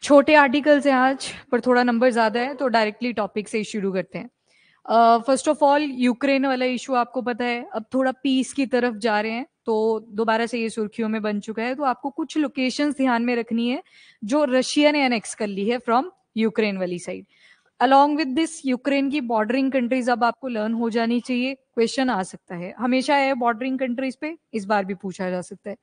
छोटे आर्टिकल्स हैं आज, पर थोड़ा नंबर ज़्यादा है, तो डायरेक्टली टॉपिक से ही शुरू करते हैं। फर्स्ट ऑफ ऑल यूक्रेन वाला इशू आपको पता है, अब थोड़ा पीस की तरफ जा रहे हैं, तो दोबारा से ये सुर्खियों में बन चुका है। तो आपको कुछ लोकेशंस ध्यान में रखनी है जो रशिया ने एनेक्स कर ली है फ्रॉम यूक्रेन वाली side. Along with this Ukraine की बॉर्डरिंग कंट्रीज अब आपको लर्न हो जानी चाहिए। क्वेश्चन आ सकता है, हमेशा है बॉर्डरिंग कंट्रीज पे, इस बार भी पूछा जा सकता है।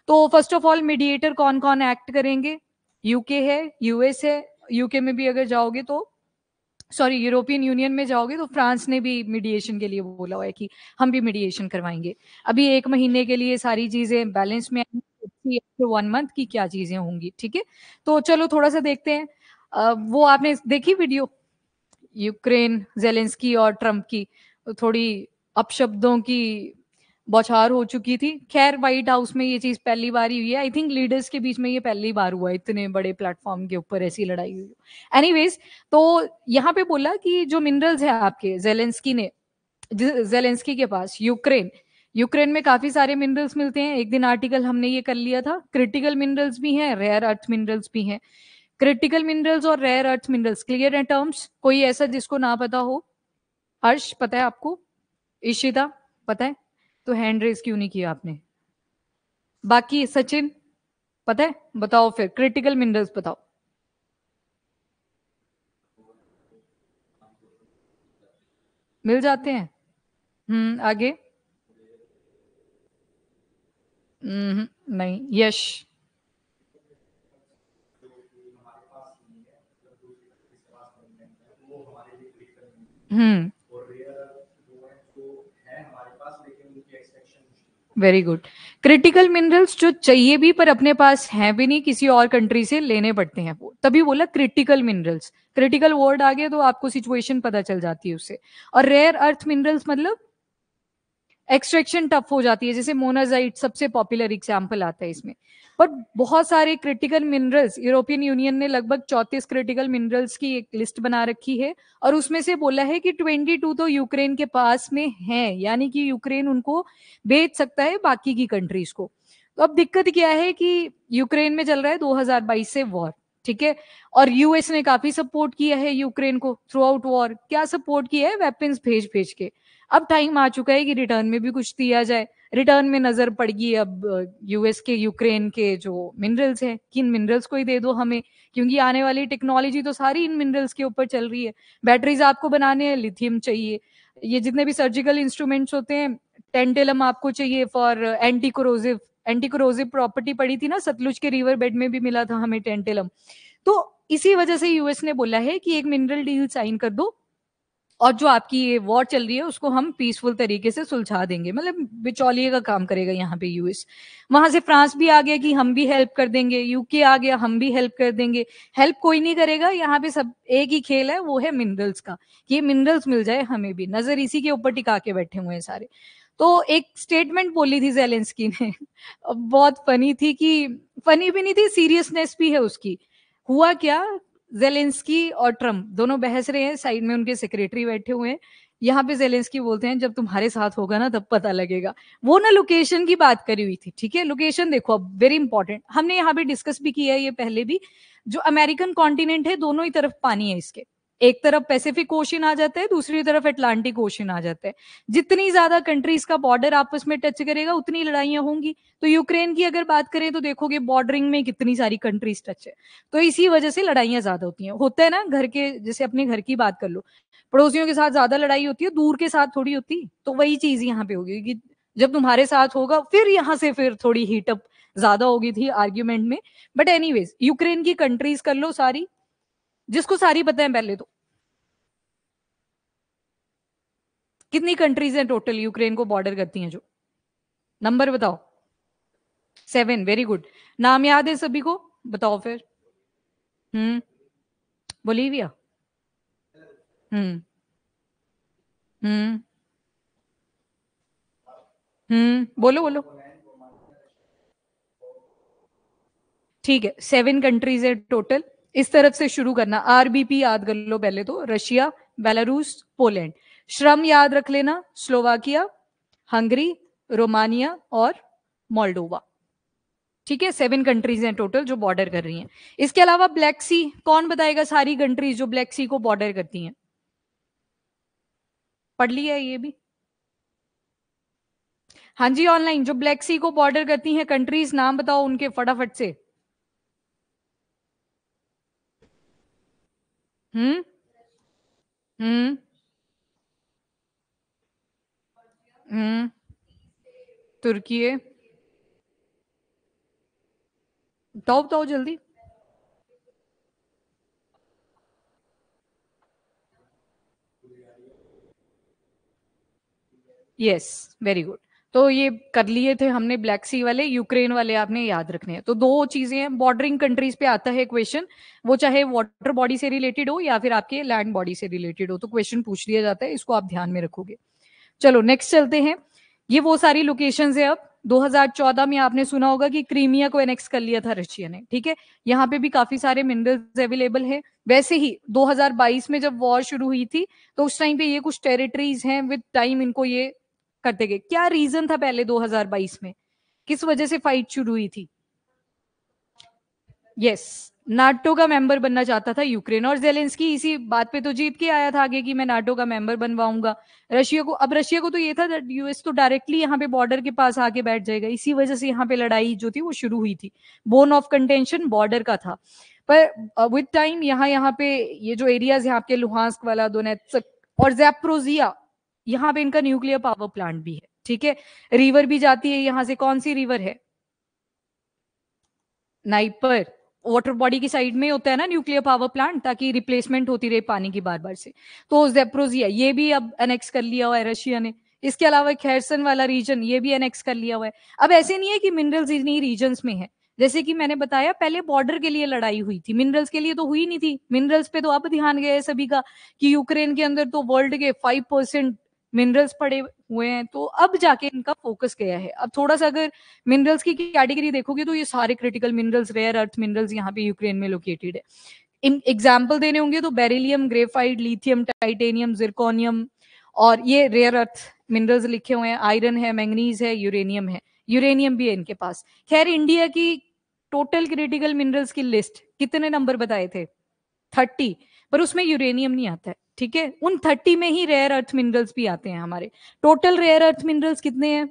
तो फर्स्ट ऑफ ऑल मीडिएटर कौन कौन एक्ट करेंगे? यूके है, यूएस है। यूके में भी अगर जाओगे तो, सॉरी, यूरोपियन यूनियन में जाओगे तो फ्रांस ने भी मीडिएशन के लिए बोला हुआ है कि हम भी मीडिएशन करवाएंगे। अभी 1 महीने के लिए सारी चीजें बैलेंस में आएंगी, 1 मंथ की क्या चीजें होंगी, ठीक है। तो चलो थोड़ा सा देखते हैं। वो आपने देखी वीडियो यूक्रेन जेलेंस्की और ट्रम्प की? थोड़ी अपशब्दों की बौछार हो चुकी थी। खैर, व्हाइट हाउस में ये चीज पहली बार ही हुई है। आई थिंक लीडर्स के बीच में ये पहली बार हुआ है, इतने बड़े प्लेटफॉर्म के ऊपर ऐसी लड़ाई हुई। एनीवेज, तो यहाँ पे बोला कि जो मिनरल्स है आपके जेलेंस्की ने, जेलेंस्की के पास यूक्रेन, यूक्रेन में काफी सारे मिनरल्स मिलते हैं। एक दिन आर्टिकल हमने ये कर लिया था, क्रिटिकल मिनरल्स भी हैं, रेयर अर्थ मिनरल्स भी हैं। क्रिटिकल मिनरल्स और रेयर अर्थ मिनरल्स क्लियर है टर्म्स? कोई ऐसा जिसको ना पता हो? हर्ष पता है आपको? इशिता पता है? तो हैंड रेस क्यों नहीं किया आपने? बाकी सचिन पता है? बताओ फिर, क्रिटिकल मिनरल्स बताओ। मिल जाते हैं। आगे। नहीं, यश। हम्म वेरी गुड। क्रिटिकल मिनरल्स जो चाहिए भी पर अपने पास है भी नहीं, किसी और कंट्री से लेने पड़ते हैं, वो तभी बोला क्रिटिकल मिनरल्स। क्रिटिकल वर्ड आ गया तो आपको सिचुएशन पता चल जाती है उससे। और रेयर अर्थ मिनरल्स मतलब एक्सट्रैक्शन टफ हो जाती है, जैसे मोनाजाइट सबसे पॉपुलर एग्जांपल आता है इसमें। पर बहुत सारे क्रिटिकल मिनरल्स, यूरोपियन यूनियन ने लगभग 34 क्रिटिकल मिनरल्स की एक लिस्ट बना रखी है, और उसमें से बोला है कि 22 तो यूक्रेन के पास में है, यानी कि यूक्रेन उनको बेच सकता है बाकी की कंट्रीज को। तो अब दिक्कत क्या है कि यूक्रेन में चल रहा है 2022 से वॉर, ठीक है। और यूएस ने काफी सपोर्ट किया है यूक्रेन को थ्रू आउट वॉर। क्या सपोर्ट किया है? वेपन्स भेज भेज के। अब टाइम आ चुका है कि रिटर्न में भी कुछ दिया जाए। रिटर्न में नजर पड़ गई अब यूएस के यूक्रेन के जो मिनरल्स हैं कि इन मिनरल्स को ही दे दो हमें, क्योंकि आने वाली टेक्नोलॉजी तो सारी इन मिनरल्स के ऊपर चल रही है। बैटरीज आपको बनाने हैं, लिथियम चाहिए। ये जितने भी सर्जिकल इंस्ट्रूमेंट्स होते हैं, टेंटेलम आपको चाहिए for anti corrosive. Anti corrosive property पड़ी थी ना, सतलुज के रिवर बेड में भी मिला था हमें टेंटेलम। तो इसी वजह से यूएस ने बोला है कि एक मिनरल डील साइन कर दो, और जो आपकी ये वॉर चल रही है उसको हम पीसफुल तरीके से सुलझा देंगे। मतलब बिचौलिए का काम करेगा यहाँ पे यूएस। वहां से फ्रांस भी आ गया कि हम भी हेल्प कर देंगे, यूके आ गया हम भी हेल्प कर देंगे। हेल्प कोई नहीं करेगा यहाँ पे, सब एक ही खेल है, वो है मिनरल्स का, कि ये मिनरल्स मिल जाए हमें भी। नजर इसी के ऊपर टिका के बैठे हुए हैं सारे। तो एक स्टेटमेंट बोली थी जेलेंस्की ने बहुत फनी थी, कि फनी भी नहीं थी, सीरियसनेस भी है उसकी। हुआ क्या, जेलेंस्की और ट्रम्प दोनों बहस रहे हैं, साइड में उनके सेक्रेटरी बैठे हुए हैं। यहाँ पे जेलेंस्की बोलते हैं जब तुम्हारे साथ होगा ना तब पता लगेगा। वो ना लोकेशन की बात करी हुई थी, ठीक है। लोकेशन देखो, अब वेरी इंपॉर्टेंट, हमने यहाँ पे डिस्कस भी किया है ये पहले भी। जो अमेरिकन कॉन्टिनेंट है, दोनों ही तरफ पानी है इसके। एक तरफ पैसिफिक ओशन आ जाता है, दूसरी तरफ अटलांटिक ओशन आ जाता है। जितनी ज्यादा कंट्रीज का बॉर्डर आपस में टच करेगा उतनी लड़ाइयां होंगी। तो यूक्रेन की अगर बात करें तो देखोगे बॉर्डरिंग में कितनी सारी कंट्रीज टच है। तो इसी वजह से लड़ाइयां ज्यादा होती हैं। होता है ना घर के, जैसे अपने घर की बात कर लो, पड़ोसियों के साथ ज्यादा लड़ाई होती है, दूर के साथ थोड़ी होती। तो वही चीज यहाँ पे होगी कि जब तुम्हारे साथ होगा, फिर यहाँ से फिर थोड़ी हीटअप ज्यादा होगी थी आर्ग्यूमेंट में। बट एनीवेज, यूक्रेन की कंट्रीज कर लो सारी, जिसको सारी पता है पहले तो। कितनी कंट्रीज हैं टोटल यूक्रेन को बॉर्डर करती हैं जो? नंबर बताओ। 7, वेरी गुड। नाम याद है सभी को? बताओ फिर। हम्म बोलीविया। हम्म हम्म बोलो बोलो। ठीक है, 7 कंट्रीज है टोटल। इस तरफ से शुरू करना, आरबीपी याद कर लो पहले तो, रशिया, बेलारूस, पोलैंड। श्रम याद रख लेना, स्लोवाकिया, हंगरी, रोमानिया और मोल्डोवा। ठीक है, 7 कंट्रीज हैं टोटल जो बॉर्डर कर रही हैं। इसके अलावा ब्लैक सी, कौन बताएगा सारी कंट्रीज जो ब्लैक सी को बॉर्डर करती हैं? पढ़ लिया है ये भी? हाँ जी, ऑनलाइन जो ब्लैक सी को बॉर्डर करती हैं कंट्रीज, नाम बताओ उनके फटाफट से। हम्म। हम्म। हम्म। तुर्की है। बताओ बताओ जल्दी। Yes, very good. तो ये कर लिए थे हमने ब्लैक सी वाले, यूक्रेन वाले आपने याद रखने हैं। तो दो चीजें हैं, बॉर्डरिंग कंट्रीज पे आता है क्वेश्चन, वो चाहे वाटर बॉडी से रिलेटेड हो या फिर आपके लैंड बॉडी से रिलेटेड हो, तो क्वेश्चन पूछ लिया जाता है, इसको आप ध्यान में रखोगे। चलो नेक्स्ट चलते हैं। ये वो सारी लोकेशंस है। अब 2014 में आपने सुना होगा कि क्रीमिया को एनेक्स कर लिया था रशिया ने, ठीक है। यहाँ पे भी काफी सारे मिनरल्स अवेलेबल हैं। वैसे ही 2022 में जब वॉर शुरू हुई थी, तो उस टाइम पे ये कुछ टेरिटरीज हैं, विद टाइम इनको ये करते गए। क्या रीजन था पहले 2022 में, किस वजह से फाइट शुरू हुई थी? यस, नाटो का मेंबर बनना चाहता था यूक्रेन, और जेलेंस्की इसी बात पे तो जीत के आया था आगे कि मैं नाटो का मेंबर बनवाऊंगा रशिया को। अब रशिया को तो ये था यूएस तो डायरेक्टली यहाँ पे बॉर्डर के पास आके बैठ जाएगा, इसी वजह से यहाँ पे लड़ाई जो थी वो शुरू हुई थी। बोन ऑफ कंटेंशन बॉर्डर का था। पर विद टाइम यहाँ यहाँ पे ये जो एरियाज है आपके, लुहांस्क वाला, दोनेत्स्क और जैप्रोजिया, यहाँ पे इनका न्यूक्लियर पावर प्लांट भी है, ठीक है। रिवर भी जाती है यहाँ से, कौन सी रिवर है? नाइपर। वाटर बॉडी की साइड में होता है ना न्यूक्लियर पावर प्लांट, ताकि रिप्लेसमेंट होती रहे पानी की बार बार से। तो जेप्रोजिया ये भी अब एनेक्स कर लिया हुआ है रशिया ने। इसके अलावा खैरसन वाला रीजन ये भी एनेक्स कर लिया हुआ है। अब ऐसे नहीं है कि मिनरल्स इन्हीं रीजन्स में है। जैसे कि मैंने बताया पहले बॉर्डर के लिए लड़ाई हुई थी, मिनरल्स के लिए तो हुई नहीं थी। मिनरल्स पे तो अब ध्यान गया है सभी का कि यूक्रेन के अंदर तो वर्ल्ड के 5% मिनरल्स पड़े हुए हैं, तो अब जाके इनका फोकस गया है। अब थोड़ा सा अगर मिनरल्स की कैटेगरी देखोगे तो ये सारे critical minerals, rare earth minerals यहाँ पे यूक्रेन में लोकेटेड है। इन एग्जाम्पल देने होंगे तो beryllium, graphite, lithium, titanium, zirconium, और ये रेयर अर्थ मिनरल्स लिखे हुए हैं। आयरन है, मैंगनीज है, यूरेनियम है। यूरेनियम भी है इनके पास। खैर, इंडिया की टोटल क्रिटिकल मिनरल्स की लिस्ट कितने नंबर बताए थे? 30। पर उसमें यूरेनियम नहीं आता है, ठीक है। उन 30 में ही रेयर अर्थ मिनरल्स भी आते हैं हमारे। टोटल रेयर अर्थ मिनरल्स कितने हैं?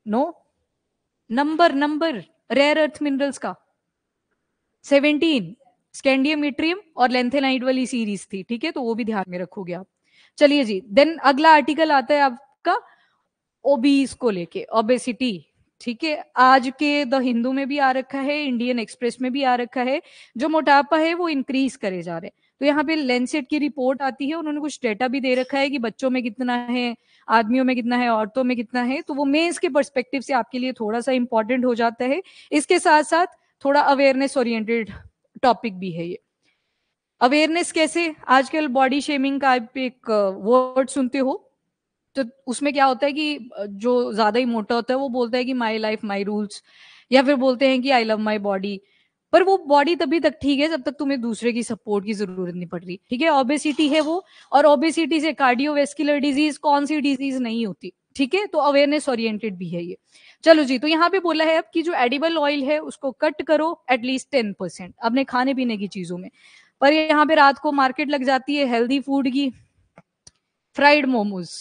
No, number number rare earth minerals का 17। स्कैंडियम, इट्रियम और लेंथेनाइट वाली सीरीज थी, ठीक है, तो वो भी ध्यान में रखोगे आप। चलिए जी, देन अगला आर्टिकल आता है आपका ओबीस को लेके, ओबेसिटी, ठीक है। आज के द हिंदू में भी आ रखा है, इंडियन एक्सप्रेस में भी आ रखा है। जो मोटापा है वो इंक्रीज करे जा रहे हैं। तो यहाँ पे लेंसेट की रिपोर्ट आती है, उन्होंने कुछ डेटा भी दे रखा है कि बच्चों में कितना है, आदमियों में कितना है, औरतों में कितना है। तो वो मेंस के पर्सपेक्टिव से आपके लिए थोड़ा सा इंपॉर्टेंट हो जाता है। इसके साथ साथ थोड़ा अवेयरनेस ओरिएंटेड टॉपिक भी है ये। अवेयरनेस कैसे? आजकल बॉडी शेमिंग का आप एक वर्ड सुनते हो, तो उसमें क्या होता है कि जो ज्यादा ही मोटा होता है वो बोलता है कि माई लाइफ माई रूल्स, या फिर बोलते हैं कि आई लव माई बॉडी। पर वो बॉडी तभी तक ठीक है जब तक तुम्हें दूसरे की सपोर्ट की जरूरत नहीं पड़ रही, ठीक है। ओबेसिटी है वो, और ओबेसिटी से कार्डियोवेस्कुलर डिजीज कौन सी डिजीज नहीं होती, ठीक है। तो अवेयरनेस ओरिएंटेड भी है ये। चलो जी, तो यहाँ पे बोला है अब कि जो एडिबल ऑयल है उसको कट करो एटलीस्ट 10% अपने खाने पीने की चीजों में। पर यहाँ पे रात को मार्केट लग जाती है हेल्दी फूड की, फ्राइड मोमोज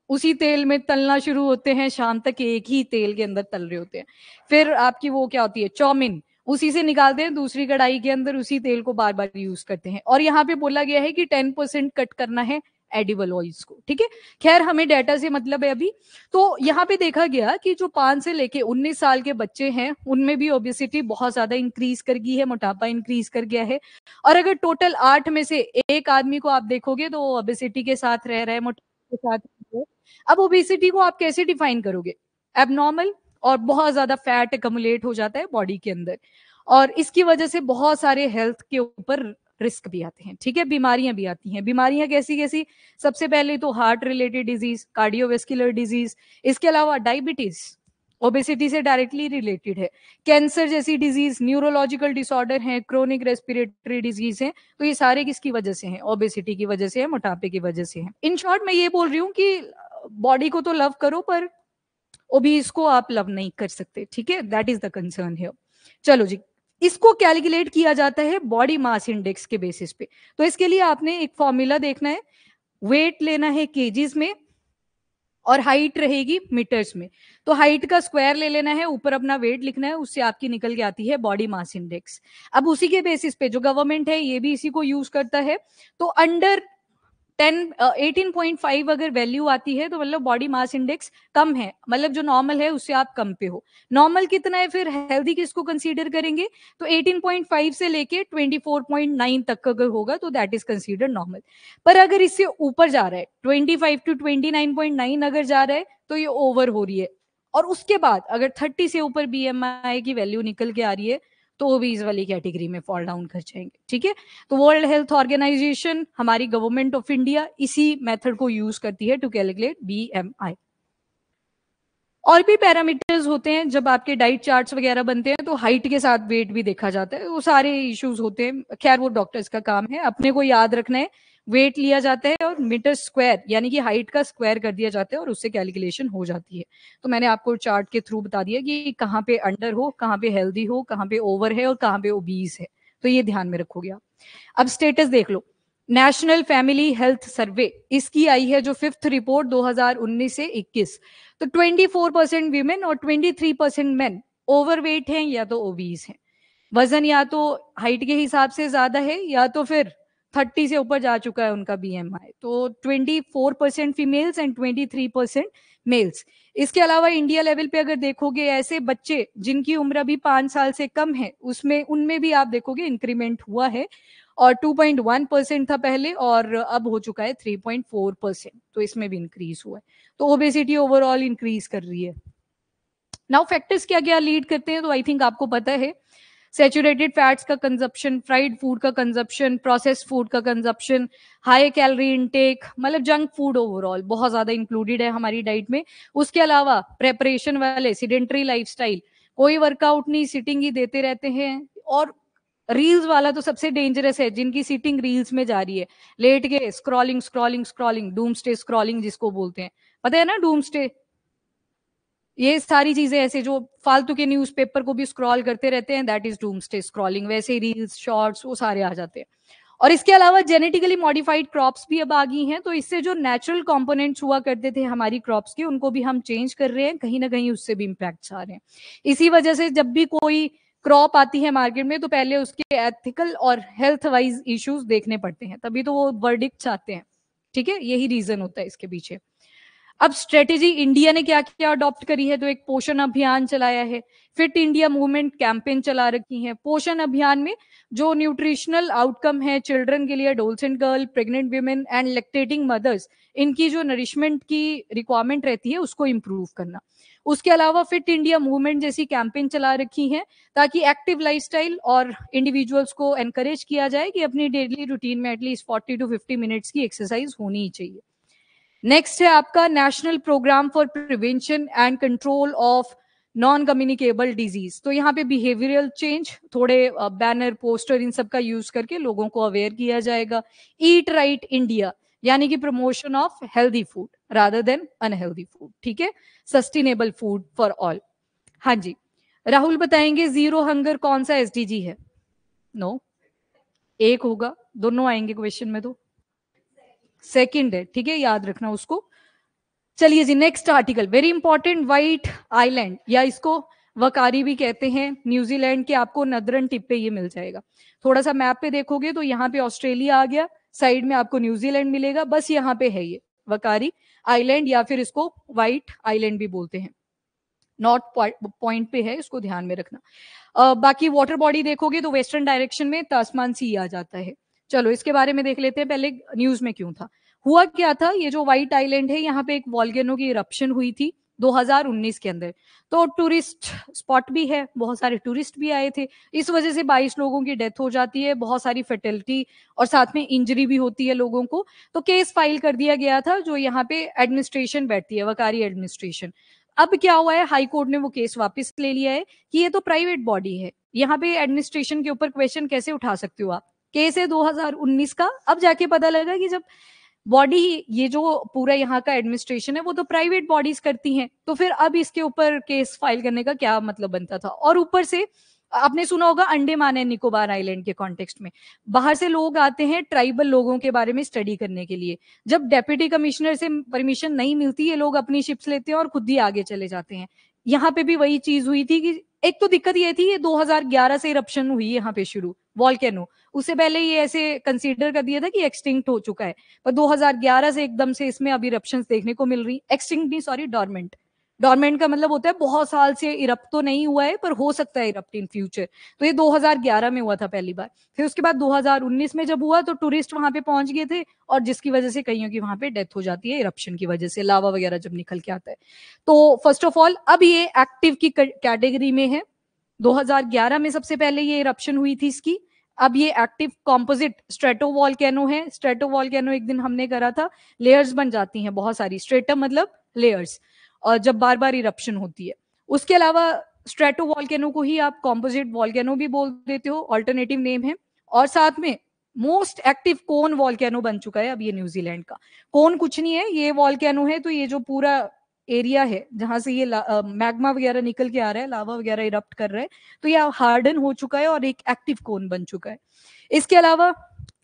उसी तेल में तलना शुरू होते हैं, शाम तक एक ही तेल के अंदर तल रहे होते हैं। फिर आपकी वो क्या होती है, चाउमीन, उसी से निकालते हैं दूसरी कढ़ाई के अंदर, उसी तेल को बार बार यूज करते हैं। और यहाँ पे बोला गया है कि 10% कट करना है एडिबल ऑयल्स को, ठीक है। खैर, हमें डेटा से मतलब है अभी। तो यहाँ पे देखा गया कि जो 5 से लेके 19 साल के बच्चे हैं उनमें भी ओबेसिटी बहुत ज्यादा इंक्रीज कर गई है, मोटापा इंक्रीज कर गया है। और अगर टोटल 8 में से एक आदमी को आप देखोगे तो ओबेसिटी के साथ रह रहा है, मोटापा के साथ रह रहा है। अब ओबेसिटी को आप कैसे डिफाइन करोगे? एबनॉर्मल और बहुत ज्यादा फैट एकमुलेट हो जाता है बॉडी के अंदर, और इसकी वजह से बहुत सारे हेल्थ के ऊपर रिस्क भी आते हैं, ठीक है। बीमारियां भी आती हैं। बीमारियां कैसी कैसी? सबसे पहले तो heart related disease, cardiovascular disease. इसके अलावा डायबिटीज ओबेसिटी से डायरेक्टली रिलेटेड है। कैंसर जैसी डिजीज, न्यूरोलॉजिकल डिसऑर्डर है, क्रोनिक रेस्पिरेटरी डिजीज है। तो ये सारे किसकी वजह से हैं? ओबेसिटी की वजह से है, मोटापे की वजह से है। इन शॉर्ट मैं ये बोल रही हूँ कि बॉडी को तो लव करो, पर ओबीज को आप लव नहीं कर सकते, ठीक है, that is the concern here. चलो जी, इसको कैलकुलेट किया जाता है बॉडी मास इंडेक्स के बेसिस पे। तो इसके लिए आपने एक फॉर्मूला देखना है, वेट लेना है केजीज में और हाइट रहेगी मीटर्स में। तो हाइट का स्क्वायर ले लेना है, ऊपर अपना वेट लिखना है, उससे आपकी निकल के आती है बॉडी मास इंडेक्स। अब उसी के बेसिस पे जो गवर्नमेंट है ये भी इसी को यूज करता है। तो अंडर 18.5 अगर वैल्यू आती है तो मतलब बॉडी मास इंडेक्स कम है, मतलब जो नॉर्मल है उससे आप कम पे हो। नॉर्मल कितना है फिर, हेल्दी किसको कंसीडर करेंगे, तो 18.5 से लेके 24.9 तक अगर होगा तो दैट इज कंसीडर नॉर्मल। पर अगर इससे ऊपर जा रहा है 25 टू 29.9 अगर जा रहा है तो ये ओवर हो रही है। और उसके बाद अगर 30 से ऊपर बीएमआई की वैल्यू निकल के आ रही है तो वो भी इस वाली कैटेगरी में फॉल डाउन कर जाएंगे, ठीक है। तो वर्ल्ड हेल्थ ऑर्गेनाइजेशन, हमारी गवर्नमेंट ऑफ इंडिया इसी मेथड को यूज करती है टू कैलकुलेट बीएमआई। और भी पैरामीटर्स होते हैं जब आपके डाइट चार्ट्स वगैरह बनते हैं, तो हाइट के साथ वेट भी देखा जाता है, वो सारे इश्यूज होते हैं, खैर वो डॉक्टर्स का काम है। अपने को याद रखना है वेट लिया जाता है और मीटर स्क्वायर यानी कि हाइट का स्क्वायर कर दिया जाता है और उससे कैलकुलेशन हो जाती है। तो मैंने आपको चार्ट के थ्रू बता दिया कि कहाँ पे अंडर हो, कहाँ पे हेल्दी हो, कहाँ पे ओवर है और कहाँ पे ओबीज है, तो ये ध्यान में रखोगे आप। अब स्टेटस देख लो, नेशनल फैमिली हेल्थ सर्वे, इसकी आई है जो 5th रिपोर्ट 2019 से 21। तो 24% वीमेन और 23% मेन ओवरवेट हैं या तो ओबीज हैं। वजन या तो हाइट के हिसाब से ज्यादा है या तो फिर 30 से ऊपर जा चुका है उनका बीएमआई। तो 24% फीमेल्स एंड 23% मेल्स। इसके अलावा इंडिया लेवल पे अगर देखोगे ऐसे बच्चे जिनकी उम्र अभी 5 साल से कम है, उसमें उनमें भी आप देखोगे इंक्रीमेंट हुआ है, और 2.1% था पहले और अब हो चुका है 3.4%, तो इसमें भी इंक्रीज हुआ है। तो ओबेसिटी ओवरऑल इंक्रीज कर रही है। नाउ फैक्टर्स क्या क्या लीड करते हैं, तो आई थिंक आपको पता है, सैचुरेटेड फैट्स का कंजप्शन, फ्राइड फूड का कंजप्शन, प्रोसेस्ड फूड का कंजप्शन, हाई कैलोरी इनटेक, मतलब जंक फूड ओवरऑल बहुत ज्यादा इंक्लूडेड है हमारी डाइट में। उसके अलावा प्रेपरेशन वाले सिडेंटरी लाइफस्टाइल, कोई वर्कआउट नहीं, सिटिंग ही देते रहते हैं। और रील्स वाला तो सबसे डेंजरस है, जिनकी सीटिंग रील्स में जा रही है, लेट के स्क्रॉलिंग स्क्रॉलिंग स्क्रॉलिंग, डूमस्टे स्क्रॉलिंग जिसको बोलते हैं, पता है ना डूमस्टे। ये सारी चीजें ऐसे जो फालतू के न्यूज़पेपर को भी स्क्रॉल करते रहते हैं, दैट इज डूमस्टे स्क्रॉलिंग। वैसे रील्स शॉर्ट्स वो सारे आ जाते हैं। और इसके अलावा जेनेटिकली मॉडिफाइड क्रॉप्स भी अब आ गई हैं, तो इससे जो नेचुरल कंपोनेंट्स हुआ करते थे हमारी क्रॉप्स के, उनको भी हम चेंज कर रहे हैं, कहीं ना कहीं उससे भी इम्पैक्ट्स आ रहे हैं। इसी वजह से जब भी कोई क्रॉप आती है मार्केट में तो पहले उसके एथिकल और हेल्थ वाइज इश्यूज देखने पड़ते हैं, तभी तो वो वर्डिक्ट आते हैं, ठीक है। यही रीजन होता है इसके पीछे। अब स्ट्रेटेजी इंडिया ने क्या क्या अडॉप्ट करी है, तो एक पोषण अभियान चलाया है, फिट इंडिया मूवमेंट कैंपेन चला रखी है। पोषण अभियान में जो न्यूट्रिशनल आउटकम है चिल्ड्रन के लिए, adolescent girl, pregnant women and lactating mothers, इनकी जो नरिशमेंट की रिक्वायरमेंट रहती है उसको इंप्रूव करना। उसके अलावा फिट इंडिया मूवमेंट जैसी कैंपेन चला रखी है ताकि एक्टिव लाइफस्टाइल और इंडिविजुअल्स को एनकरेज किया जाए कि अपनी डेली रूटीन में एटलीस्ट 40 to 50 मिनट्स की एक्सरसाइज होनी ही चाहिए। नेक्स्ट है आपका national programme for prevention and control of non communicable disease. तो यहाँ पे बिहेवियरल चेंज, थोड़े बैनर पोस्टर इन सब का यूज करके लोगों को अवेयर किया जाएगा। ईट राइट इंडिया यानी कि promotion of healthy food rather than unhealthy food, ठीक है, सस्टेनेबल फूड फॉर ऑल। हाँ जी, राहुल बताएंगे जीरो हंगर कौन सा एसडीजी है। नो, एक होगा, दोनों आएंगे क्वेश्चन में तो सेकंड है, ठीक है, याद रखना उसको। चलिए जी, next article very important, white island या इसको वकारी भी कहते हैं, न्यूजीलैंड के आपको नदरन टिप पे ये मिल जाएगा। थोड़ा सा मैप पे देखोगे तो यहाँ पे ऑस्ट्रेलिया आ गया, साइड में आपको न्यूजीलैंड मिलेगा, बस यहाँ पे है ये वकारी आइलैंड या फिर इसको व्हाइट आइलैंड भी बोलते हैं। नॉर्थ पॉइंट पे है, इसको ध्यान में रखना। बाकी वाटर बॉडी देखोगे तो वेस्टर्न डायरेक्शन में तास्मान सी आ जाता है। चलो इसके बारे में देख लेते हैं, पहले न्यूज में क्यों था, हुआ क्या था। ये जो व्हाइट आइलैंड है यहाँ पे एक वॉल्केनो की इरप्शन हुई थी 2019 के अंदर। तो टूरिस्ट स्पॉट भी है, बहुत सारे टूरिस्ट भी आए थे, इस वजह से 22 लोगों की डेथ हो जाती है, बहुत सारी फर्टिलिटी और साथ में इंजरी भी होती है लोगों को। तो केस फाइल कर दिया गया था, जो यहाँ पे एडमिनिस्ट्रेशन बैठती है, वकारी एडमिनिस्ट्रेशन। अब क्या हुआ है, हाई कोर्ट ने वो केस वापस ले लिया है कि ये तो प्राइवेट बॉडी है, यहाँ पे एडमिनिस्ट्रेशन के ऊपर क्वेश्चन कैसे उठा सकते हो आप। केस है 2019 का। अब जाके पता लगा कि जब बॉडी, ये जो पूरा यहाँ का एडमिनिस्ट्रेशन है वो तो प्राइवेट बॉडीज करती हैं, तो फिर अब इसके ऊपर केस फाइल करने का क्या मतलब बनता था। और ऊपर से आपने सुना होगा अंडमान एंड निकोबार आइलैंड के कॉन्टेक्स्ट में बाहर से लोग आते हैं ट्राइबल लोगों के बारे में स्टडी करने के लिए, जब डेप्यूटी कमिश्नर से परमिशन नहीं मिलती ये लोग अपनी शिप्स लेते हैं और खुद ही आगे चले जाते हैं। यहाँ पे भी वही चीज हुई थी कि एक तो दिक्कत ये थी, ये 2011 से इरप्शन हुई यहाँ पे शुरू वॉल्केनो, उससे पहले ये ऐसे कंसीडर कर दिया था कि एक्सटिंक्ट हो चुका है, पर 2011 से एकदम से इसमें अभी इरप्शंस देखने को मिल रही, एक्सटिंक्ट नहीं सॉरी डॉर्मेंट, डॉर्मेंट का मतलब होता है बहुत साल से इरप्ट तो नहीं हुआ है पर हो सकता है इरप्ट इन फ्यूचर, तो ये 2011 में हुआ था पहली बार। फिर उसके बाद 2019 में जब हुआ तो टूरिस्ट वहां पे पहुंच गए थे और जिसकी वजह से कईयों की वहां पे डेथ हो जाती है इरप्शन की वजह से, लावा वगैरह जब निकल के आता है। तो फर्स्ट ऑफ ऑल अब ये एक्टिव की कैटेगरी में है, 2011 में सबसे पहले ये इरप्शन हुई थी इसकी, अब ये एक्टिव कॉम्पोजिट स्ट्रेटो वॉल्केनो है। स्ट्रेटो वॉल्केनो एक दिन हमने करा था, लेयर्स बन जाती हैं बहुत सारी, स्ट्रेटम मतलब लेयर्स, और जब बार बार इरप्शन होती है। उसके अलावा स्ट्रेटो वॉल्केनो को ही आप कॉम्पोजिट वॉल्केनो भी बोल देते हो, ऑल्टरनेटिव नेम है। और साथ में मोस्ट एक्टिव कोन वॉल्केनो बन चुका है अब ये न्यूजीलैंड का। कोन कुछ नहीं है, ये वॉल्केनो है, तो ये जो पूरा एरिया है जहां से ये मैग्मा वगैरह निकल के आ रहा है, लावा वगैरह इरप्ट कर रहा है, तो ये हार्डन हो चुका है और एक एक्टिव कोन बन चुका है। इसके अलावा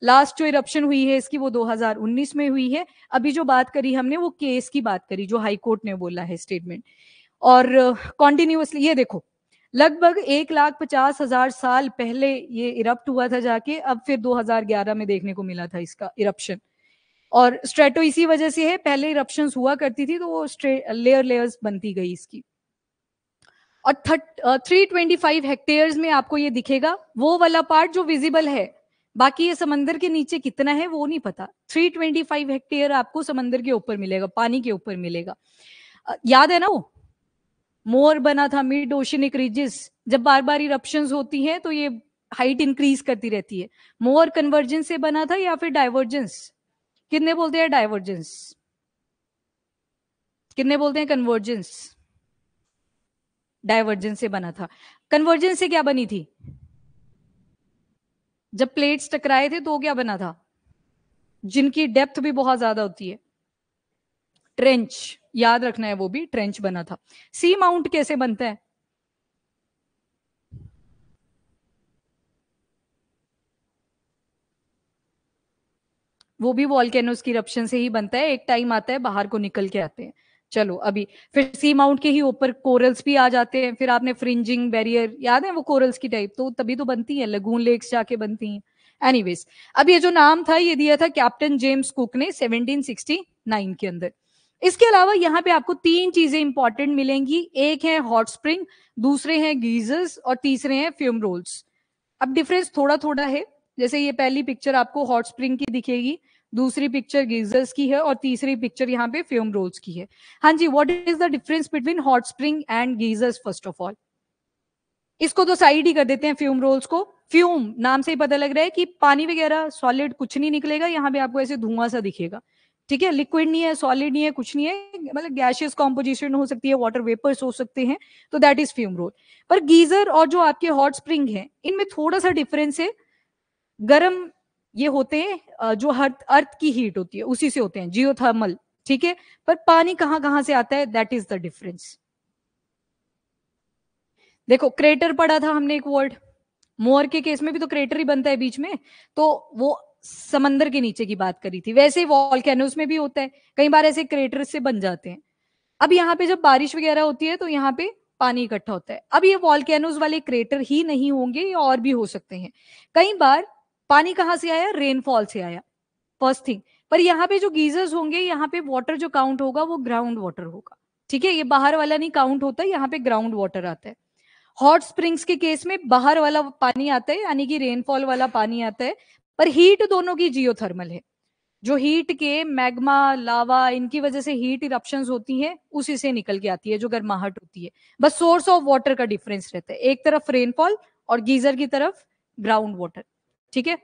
लास्ट जो इरप्शन हुई है इसकी वो 2019 में हुई है। अभी जो बात करी हमने वो केस की बात करी जो हाई कोर्ट ने बोला है स्टेटमेंट, और कॉन्टिन्यूसली ये देखो लगभग 1,50,000 साल पहले ये इरप्ट हुआ था जाके, अब फिर 2011 में देखने को मिला था इसका इरप्शन। और स्ट्रेटो इसी वजह से है, पहले इरप्शंस हुआ करती थी तो वो लेयर्स बनती गई इसकी। और 325 हेक्टेयर्स में आपको ये दिखेगा वो वाला पार्ट जो विजिबल है, बाकी ये समंदर के नीचे कितना है वो नहीं पता। 325 हेक्टेयर आपको समंदर के ऊपर मिलेगा, पानी के ऊपर मिलेगा। याद है ना वो मोर बना था मिड ओशनिक रिजेस, जब बार बार इरप्शंस होती हैं तो ये हाइट इंक्रीज करती रहती है। मोर कन्वर्जेंस से बना था या फिर डाइवर्जेंस, कितने बोलते हैं डाइवर्जेंस, कितने बोलते हैं कन्वर्जेंस, डाइवर्जेंस से बना था। कन्वर्जेंस से क्या बनी थी, जब प्लेट्स टकराए थे तो क्या बना था, जिनकी डेप्थ भी बहुत ज्यादा होती है, ट्रेंच, याद रखना है वो भी ट्रेंच बना था। सी माउंट कैसे बनता है, वो भी वॉल्केनोस की इरप्शन से ही बनता है, एक टाइम आता है बाहर को निकल के आते हैं। चलो अभी फिर सी माउंट के ही ऊपर कोरल्स भी आ जाते हैं, फिर आपने फ्रिंजिंग बैरियर याद है वो कोरल्स की टाइप, तो तभी तो बनती है, लगून लेक्स जाके बनती हैं। एनीवेज अब ये जो नाम था ये दिया था कैप्टन जेम्स कुक ने 1769 के अंदर। इसके अलावा यहाँ पे आपको तीन चीजें इंपॉर्टेंट मिलेंगी, एक है हॉट स्प्रिंग, दूसरे हैं गीजर्स और तीसरे हैं फ्यूम रोल्स। अब डिफरेंस थोड़ा थोड़ा है, जैसे ये पहली पिक्चर आपको हॉट स्प्रिंग की दिखेगी, दूसरी पिक्चर गीजर्स की है और तीसरी पिक्चर यहाँ पे फ्यूम रोल्स की है। हाँ जी, what is the difference between hot spring and geysers first of all, इसको तो साइड ही कर देते हैं फ्यूम रोल्स को। फ्यूम नाम से ही पता लग रहा है कि पानी वगैरह सॉलिड कुछ नहीं निकलेगा, यहाँ पे आपको ऐसे धुआं सा दिखेगा, ठीक है, लिक्विड नहीं है, सॉलिड नहीं है, कुछ नहीं है, मतलब गैशियस कॉम्पोजिशन हो सकती है, वाटर वेपर्स हो सकते हैं, तो दैट इज फ्यूम रोल। पर गीजर और जो आपके हॉट स्प्रिंग है इनमें थोड़ा सा डिफरेंस है, गर्म ये होते हैं जो अर्थ की हीट होती है उसी से होते हैं, जियोथर्मल, ठीक है, पर पानी कहां कहां से आता है दैट इज द डिफरेंस। देखो क्रेटर पढ़ा था हमने एक वर्ड, मोर के केस में भी तो क्रेटर ही बनता है बीच में, तो वो समंदर के नीचे की बात करी थी, वैसे वॉल्केनोस में भी होता है, कई बार ऐसे क्रेटर से बन जाते हैं। अब यहाँ पे जब बारिश वगैरह होती है तो यहाँ पे पानी इकट्ठा होता है, अब ये वॉल्केनोस वाले क्रेटर ही नहीं होंगे, ये और भी हो सकते हैं। कई बार पानी कहाँ से आया, रेनफॉल से आया, फर्स्ट थिंग। पर यहाँ पे जो गीजर्स होंगे यहाँ पे वाटर जो काउंट होगा वो ग्राउंड वाटर होगा, ठीक है, ये बाहर वाला नहीं काउंट होता, यहाँ पे ग्राउंड वाटर आता है। हॉट स्प्रिंग्स के केस में बाहर वाला पानी आता है यानी कि रेनफॉल वाला पानी आता है, पर हीट दोनों की जियोथर्मल है, जो हीट के मैग्मा लावा इनकी वजह से हीट इरप्शंस होती हैं उसी से निकल के आती है जो गर्माहट होती है, बस सोर्स ऑफ वाटर का डिफरेंस रहता है, एक तरफ रेनफॉल और गीजर की तरफ ग्राउंड वाटर, ठीक है,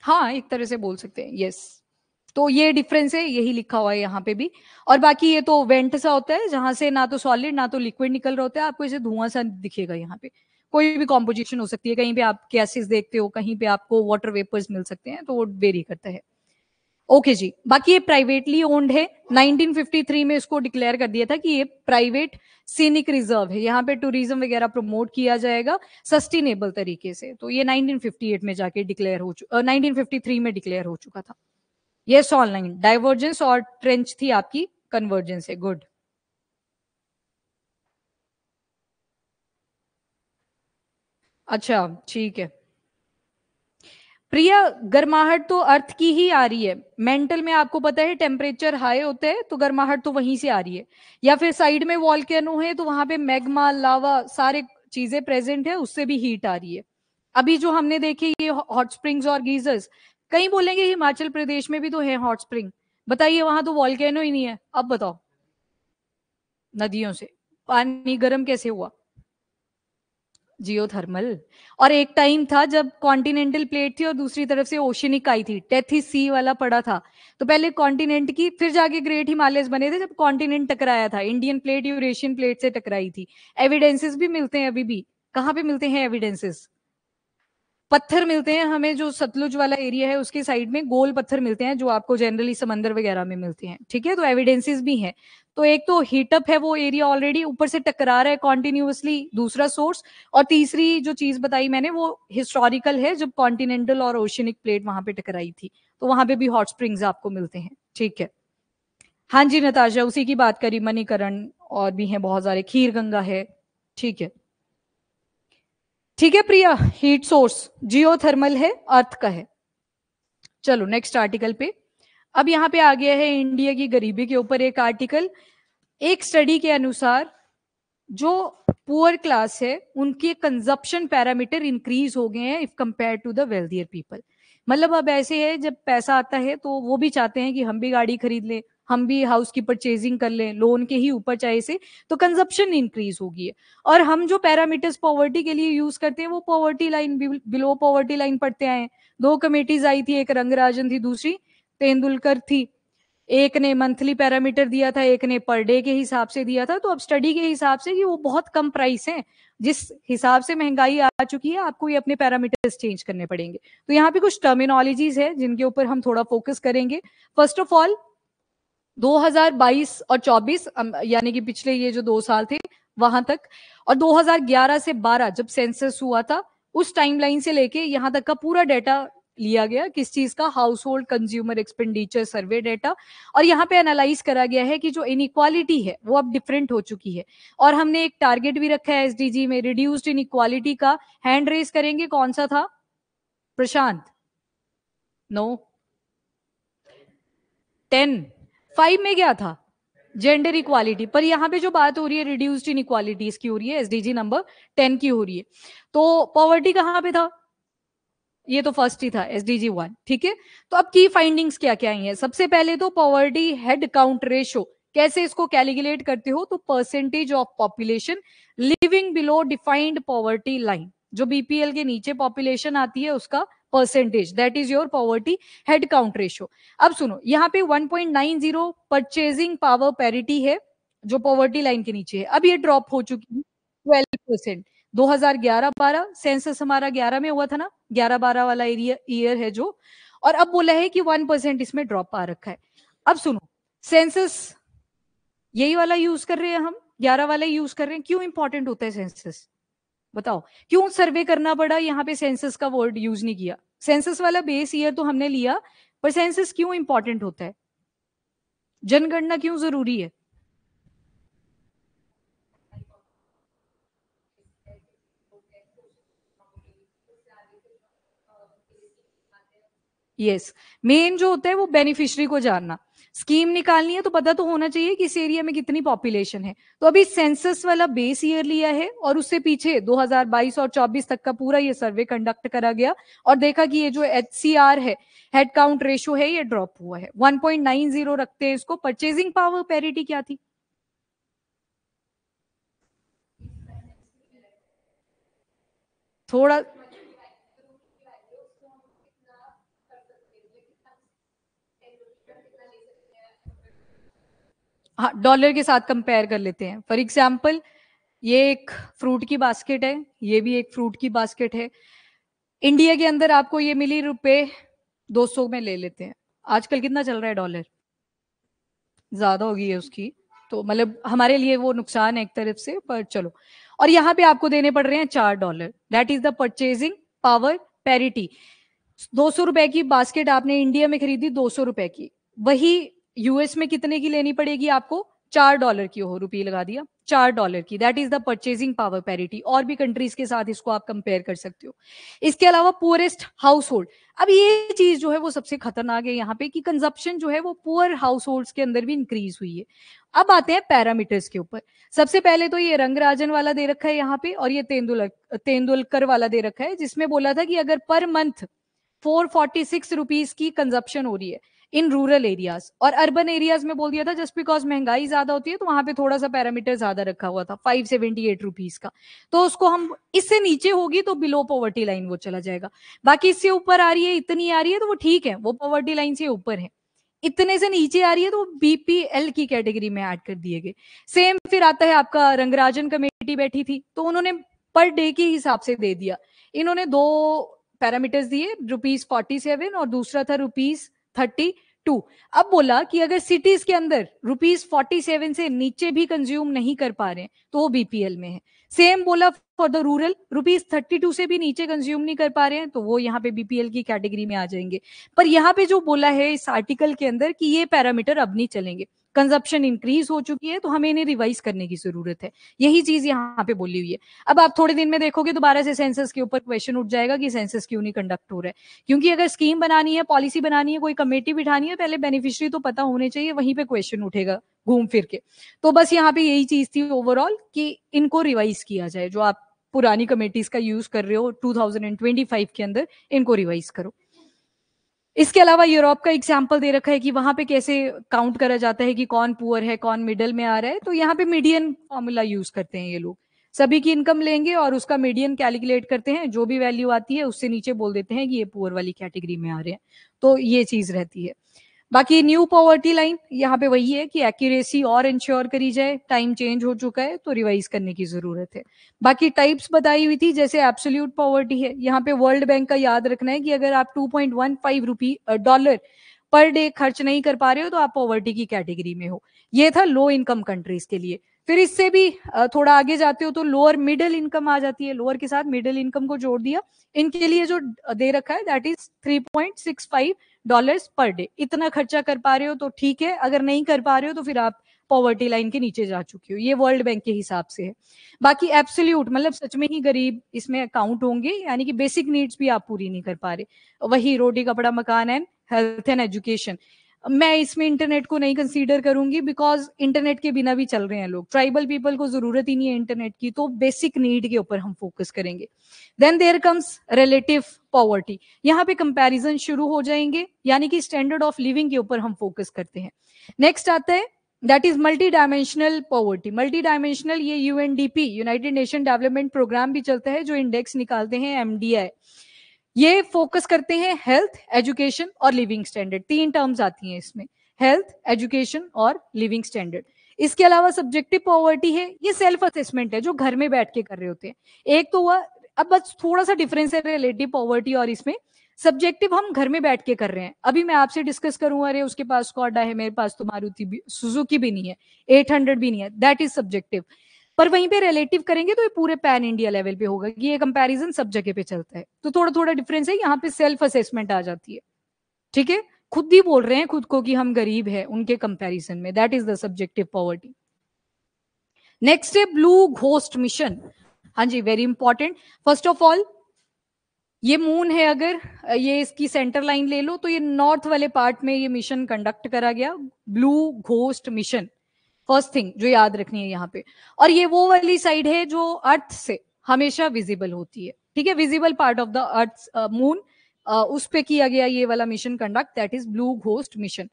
हाँ एक तरह से बोल सकते हैं, यस। तो ये डिफरेंस है, यही लिखा हुआ है यहाँ पे भी। और बाकी ये तो वेंट सा होता है जहां से ना तो सॉलिड ना तो लिक्विड निकल रहा होता है, आपको इसे धुआं सा दिखेगा यहाँ पे, कोई भी कॉम्पोजिशन हो सकती है, कहीं पे आप गैसेस देखते हो, कहीं पे आपको वाटर वेपर्स मिल सकते हैं, तो वो वेरी करता है। ओके जी, बाकी ये प्राइवेटली ओन्ड है। 1953 में इसको डिक्लेयर कर दिया था कि ये प्राइवेट सीनिक रिजर्व है, यहाँ पे टूरिज्म वगैरह प्रमोट किया जाएगा सस्टेनेबल तरीके से। तो ये 1958 में जाके डिक्लेयर हो 1953 में डिक्लेयर हो चुका था। यस ऑनलाइन डाइवर्जेंस और ट्रेंच थी आपकी, कन्वर्जेंस है। गुड। अच्छा ठीक है प्रिया, गर्माहट तो अर्थ की ही आ रही है। मेंटल में आपको पता है टेम्परेचर हाई होता है तो गर्माहट तो वहीं से आ रही है, या फिर साइड में वॉल्केनो है तो वहां पे मैग्मा लावा सारे चीजें प्रेजेंट है, उससे भी हीट आ रही है। अभी जो हमने देखे ये हॉट स्प्रिंग्स और गीजर्स, कहीं बोलेंगे हिमाचल प्रदेश में भी तो है हॉट स्प्रिंग, बताइए वहां तो वॉल्केनो ही नहीं है, अब बताओ नदियों से पानी गर्म कैसे हुआ? जियोथर्मल। और एक टाइम था जब कॉन्टिनेंटल प्लेट थी और दूसरी तरफ से ओशिनिक आई थी, टेथिस सी वाला पड़ा था। तो पहले कॉन्टिनेंट की, फिर जाके ग्रेट हिमालयस बने थे जब कॉन्टिनेंट टकराया था, इंडियन प्लेट यूरेशियन प्लेट से टकराई थी। एविडेंसेस भी मिलते हैं अभी भी। कहाँ पे मिलते हैं एविडेंसेस? पत्थर मिलते हैं हमें, जो सतलुज वाला एरिया है उसके साइड में गोल पत्थर मिलते हैं, जो आपको जनरली समंदर वगैरह में मिलते हैं। ठीक है, तो एविडेंसेस भी हैं। तो एक तो हीटअप है वो एरिया ऑलरेडी, ऊपर से टकरा रहा है कॉन्टिन्यूसली दूसरा सोर्स, और तीसरी जो चीज बताई मैंने वो हिस्टोरिकल है, जब कॉन्टिनेंटल और ओशियनिक प्लेट वहां पे टकराई थी, तो वहां पे भी हॉट स्प्रिंग्स आपको मिलते हैं। ठीक है। हाँ जी नताशा, उसी की बात करी, मणिकरण और भी हैं बहुत सारे, खीर गंगा है। ठीक है। ठीक है प्रिया, हीट सोर्स जियोथर्मल है, अर्थ का है। चलो नेक्स्ट आर्टिकल पे। अब यहाँ पे आ गया है इंडिया की गरीबी के ऊपर एक आर्टिकल। एक स्टडी के अनुसार जो पुअर क्लास है उनके कंजप्शन पैरामीटर इंक्रीज हो गए हैं if compare to the wealthier people. मतलब अब ऐसे है, जब पैसा आता है तो वो भी चाहते हैं कि हम भी गाड़ी खरीद लें, हम भी हाउस की परचेजिंग कर लें लोन के ही ऊपर चाहे से, तो कंजप्शन इंक्रीज होगी है। और हम जो पैरामीटर्स पॉवर्टी के लिए यूज करते हैं वो poverty line, below poverty line पढ़ते आए हैं। दो कमेटीज आई थी, एक रंगराजन थी, दूसरी तेंदुलकर थी। एक ने मंथली पैरामीटर दिया था, एक ने पर डे के हिसाब से दिया था। तो अब स्टडी के हिसाब से कि वो बहुत कम प्राइस है, जिस हिसाब से महंगाई आ चुकी है आपको ये अपने पैरामीटर्स चेंज करने पड़ेंगे। तो यहाँ पे कुछ टर्मिनोलॉजीज है जिनके ऊपर हम थोड़ा फोकस करेंगे। फर्स्ट ऑफ ऑल 2022 और 24 यानी कि पिछले ये जो 2 साल थे वहां तक, और 2011 से 12 जब सेंसस हुआ था उस टाइमलाइन से लेके यहां तक का पूरा डेटा लिया गया, किस चीज का? House hold consumer expenditure survey data. और यहाँ पे एनालाइज करा गया है कि जो इनइक्वालिटी है वो अब डिफरेंट हो चुकी है। और हमने एक टारगेट भी रखा है एसडीजी में, रिड्यूस्ड इनइक्वालिटी का। हैंड रेस करेंगे, कौन सा था प्रशांत? नो। 10। 5 में क्या था? Gender equality. पर यहाँ पे जो बात हो रही है रिड्यूस्ड इन इक्वालिटीज की हो रही है, एसडीजी नंबर 10 की हो रही है। तो पॉवर्टी कहाँ पे था? ये तो फर्स्ट ही था, एसडीजी 1। ठीक है। तो अब की फाइंडिंग्स क्या क्या आई हैं? सबसे पहले तो पॉवर्टी हेड काउंट रेशो, कैसे इसको कैलकुलेट करते हो? तो percentage of population living below defined poverty line, जो बीपीएल के नीचे पॉपुलेशन आती है उसका percentage, that is your poverty head count ratio. अब सुनो, यहाँ पे 1.90 परचेजिंग पावर पैरिटी है जो पॉवर्टी लाइन के नीचे है। अब ये ड्रॉप हो चुकी है 12%। 2011-12 सेंसस हमारा 11 में हुआ था ना, 11-12 वाला एरिया ईयर है जो। और अब बोला है कि 1% इसमें ड्रॉप आ रखा है। अब सुनो, सेंसस यही वाला यूज कर रहे हैं हम, 11 वाला यूज कर रहे हैं। क्यों इंपॉर्टेंट होता है सेंसस? बताओ क्यों सर्वे करना पड़ा, यहाँ पे सेंसस का वर्ड यूज नहीं किया? सेंसस वाला बेस ईयर तो हमने लिया, पर सेंसस क्यों इंपॉर्टेंट होता है? जनगणना क्यों जरूरी है? यस। मेन जो होता है वो बेनिफिशियरी को जानना। स्कीम निकालनी है तो पता तो होना चाहिए कि इस एरिया में कितनी पॉपुलेशन है। तो अभी सेंसस वाला बेस ईयर लिया है और उससे पीछे 2022 और 24 तक का पूरा ये सर्वे कंडक्ट करा गया, और देखा कि ये जो एचसीआर है, हेड काउंट रेशो है, ये ड्रॉप हुआ है। 1.90 रखते हैं इसको। परचेजिंग पावर पैरिटी क्या थी? थोड़ा, हाँ डॉलर के साथ कंपेयर कर लेते हैं। फॉर एग्जाम्पल ये एक फ्रूट की बास्केट है, ये भी एक फ्रूट की बास्केट है। इंडिया के अंदर आपको ये मिली ₹200 में ले लेते हैं। आजकल कितना चल रहा है डॉलर? ज्यादा हो गई है उसकी, तो मतलब हमारे लिए वो नुकसान है एक तरफ से, पर चलो। और यहाँ पे आपको देने पड़ रहे हैं $4। That is the purchasing power parity. ₹200 की बास्केट आपने इंडिया में खरीदी, ₹200 की, वही यूएस में कितने की लेनी पड़ेगी आपको? $4 की। हो, रुपये लगा दिया, $4 की। That is the purchasing power parity. और भी कंट्रीज के साथ इसको आप कंपेयर कर सकते हो। इसके अलावा पुअरेस्ट हाउस होल्ड। अब ये चीज जो है वो सबसे खतरनाक है यहाँ पे, कि कंजप्शन जो है वो पुअर हाउस होल्ड के अंदर भी इंक्रीज हुई है। अब आते हैं पैरामीटर्स के ऊपर। सबसे पहले तो ये रंगराजन वाला दे रखा है यहाँ पे, और ये तेंदुलकर वाला दे रखा है, जिसमें बोला था कि अगर पर मंथ ₹446 की कंजप्शन हो रही है इन रूरल एरियाज, और अर्बन एरियाज में बोल दिया था जस्ट बिकॉज महंगाई ज्यादा होती है तो वहां पे थोड़ा सा पैरामीटर ज्यादा रखा हुआ था ₹578 का। तो उसको हम, इससे नीचे होगी तो बिलो पॉवर्टी लाइन वो चला जाएगा। बाकी इससे ऊपर आ रही है, इतनी आ रही है तो वो ठीक है, वो पॉवर्टी लाइन से ऊपर है। इतने से नीचे आ रही है तो वो बीपीएल की कैटेगरी में ऐड कर दिए गए। सेम फिर आता है आपका, रंगराजन कमेटी बैठी थी तो उन्होंने पर डे के हिसाब से दे दिया। इन्होंने दो पैरामीटर्स दिए, ₹47 और दूसरा था ₹32। अब बोला कि अगर सिटीज के अंदर ₹47 से नीचे भी कंज्यूम नहीं कर पा रहे हैं तो वो बीपीएल में है। सेम बोला फॉर द रूरल, ₹32 से भी नीचे कंज्यूम नहीं कर पा रहे हैं तो वो यहाँ पे बीपीएल की कैटेगरी में आ जाएंगे। पर यहाँ पे जो बोला है इस आर्टिकल के अंदर कि ये पैरामीटर अब नहीं चलेंगे, कंजप्शन इंक्रीज हो चुकी है तो हमें इन्हें रिवाइज करने की जरूरत है। यही चीज यहाँ पे बोली हुई है। अब आप थोड़े दिन में देखोगे दोबारा से सेंसस के ऊपर क्वेश्चन उठ जाएगा कि सेंसस क्यों नहीं कंडक्ट हो रहा है। क्योंकि अगर स्कीम बनानी है, पॉलिसी बनानी है, कोई कमेटी बिठानी है, पहले बेनिफिशियरी तो पता होने चाहिए, वहीं पे क्वेश्चन उठेगा घूम फिर के। तो बस यहाँ पे यही चीज थी ओवरऑल, कि इनको रिवाइज किया जाए। जो आप पुरानी कमेटीज का यूज कर रहे हो 2025 के अंदर, इनको रिवाइज करो। इसके अलावा यूरोप का एग्जाम्पल दे रखा है कि वहां पे कैसे काउंट करा जाता है कि कौन पुअर है, कौन मिडल में आ रहा है। तो यहाँ पे मीडियन फॉर्मूला यूज करते हैं ये लोग। सभी की इनकम लेंगे और उसका मीडियन कैलकुलेट करते हैं, जो भी वैल्यू आती है उससे नीचे बोल देते हैं कि ये पुअर वाली कैटेगरी में आ रहे हैं। तो ये चीज रहती है। बाकी न्यू पॉवर्टी लाइन यहाँ पे वही है कि एक्यूरेसी और इंश्योर करी जाए। टाइम चेंज हो चुका है तो रिवाइज करने की जरूरत है। बाकी टाइप्स बताई हुई थी, जैसे एब्सोल्यूट पॉवर्टी है, यहाँ पे वर्ल्ड बैंक का याद रखना है कि अगर आप $2.15 पर डे खर्च नहीं कर पा रहे हो तो आप पॉवर्टी की कैटेगरी में हो। ये था लो इनकम कंट्रीज के लिए। फिर इससे भी थोड़ा आगे जाते हो तो लोअर मिडिल इनकम आ जाती है, लोअर के साथ मिडिल इनकम को जोड़ दिया। इनके लिए जो दे रखा है दैट इज $3.65 पर डे। इतना खर्चा कर पा रहे हो तो ठीक है, अगर नहीं कर पा रहे हो तो फिर आप पॉवर्टी लाइन के नीचे जा चुके हो। ये वर्ल्ड बैंक के हिसाब से है। बाकी एब्सोल्यूट मतलब सच में ही गरीब इसमें काउंट होंगे, यानी कि बेसिक नीड्स भी आप पूरी नहीं कर पा रहे। वही रोटी कपड़ा मकान एंड हेल्थ एंड एजुकेशन। मैं इसमें इंटरनेट को नहीं कंसीडर करूंगी, बिकॉज इंटरनेट के बिना भी चल रहे हैं लोग। ट्राइबल पीपल को जरूरत ही नहीं है इंटरनेट की, तो बेसिक नीड के ऊपर हम फोकस करेंगे। Then there comes relative poverty. यहाँ पे कंपैरिजन शुरू हो जाएंगे, यानी कि स्टैंडर्ड ऑफ लिविंग के ऊपर हम फोकस करते हैं। नेक्स्ट आता है that is multi dimensional poverty. Multi dimensional, ये UNDP, United Nation Development Programme भी चलता है, जो इंडेक्स निकालते हैं एमडीआई। ये फोकस करते हैं हेल्थ, एजुकेशन और लिविंग स्टैंडर्ड। तीन टर्म्स आती हैं इसमें, हेल्थ, एजुकेशन और लिविंग स्टैंडर्ड। इसके अलावा सब्जेक्टिव पॉवर्टी है, ये सेल्फ असेसमेंट है जो घर में बैठ के कर रहे होते हैं। एक तो हुआ, अब बस थोड़ा सा डिफरेंस है रिलेटिव पॉवर्टी और इसमें। सब्जेक्टिव हम घर में बैठ के कर रहे हैं। अभी मैं आपसे डिस्कस करूं, अरे उसके पास स्कॉडा है, मेरे पास तो मारुति सुजुकी भी नहीं है, 800 भी नहीं है, दैट इज सब्जेक्टिव। पर वहीं पे रिलेटिव करेंगे तो ये पूरे पैन इंडिया लेवल पे होगा कि ये कंपैरिजन सब जगह पे चलता है। तो थोड़ा थोड़ा डिफरेंस है, यहाँ पे सेल्फ असेसमेंट आ जाती है। ठीक है, खुद ही बोल रहे हैं खुद को कि हम गरीब है उनके कंपैरिजन में, that is the subjective poverty. Next है ब्लू घोस्ट मिशन। हाँ जी, very important. First of all, ये मून है, अगर ये इसकी सेंटर लाइन ले लो तो ये नॉर्थ वाले पार्ट में ये मिशन कंडक्ट करा गया, blue Ghost mission. First thing जो याद रखनी है यहाँ पे। और ये वो वाली साइड है जो अर्थ से हमेशा विजिबल होती है। ठीक है, visible part of the earth moon, उस पे किया गया ये वाला mission conduct, that is Blue Ghost mission.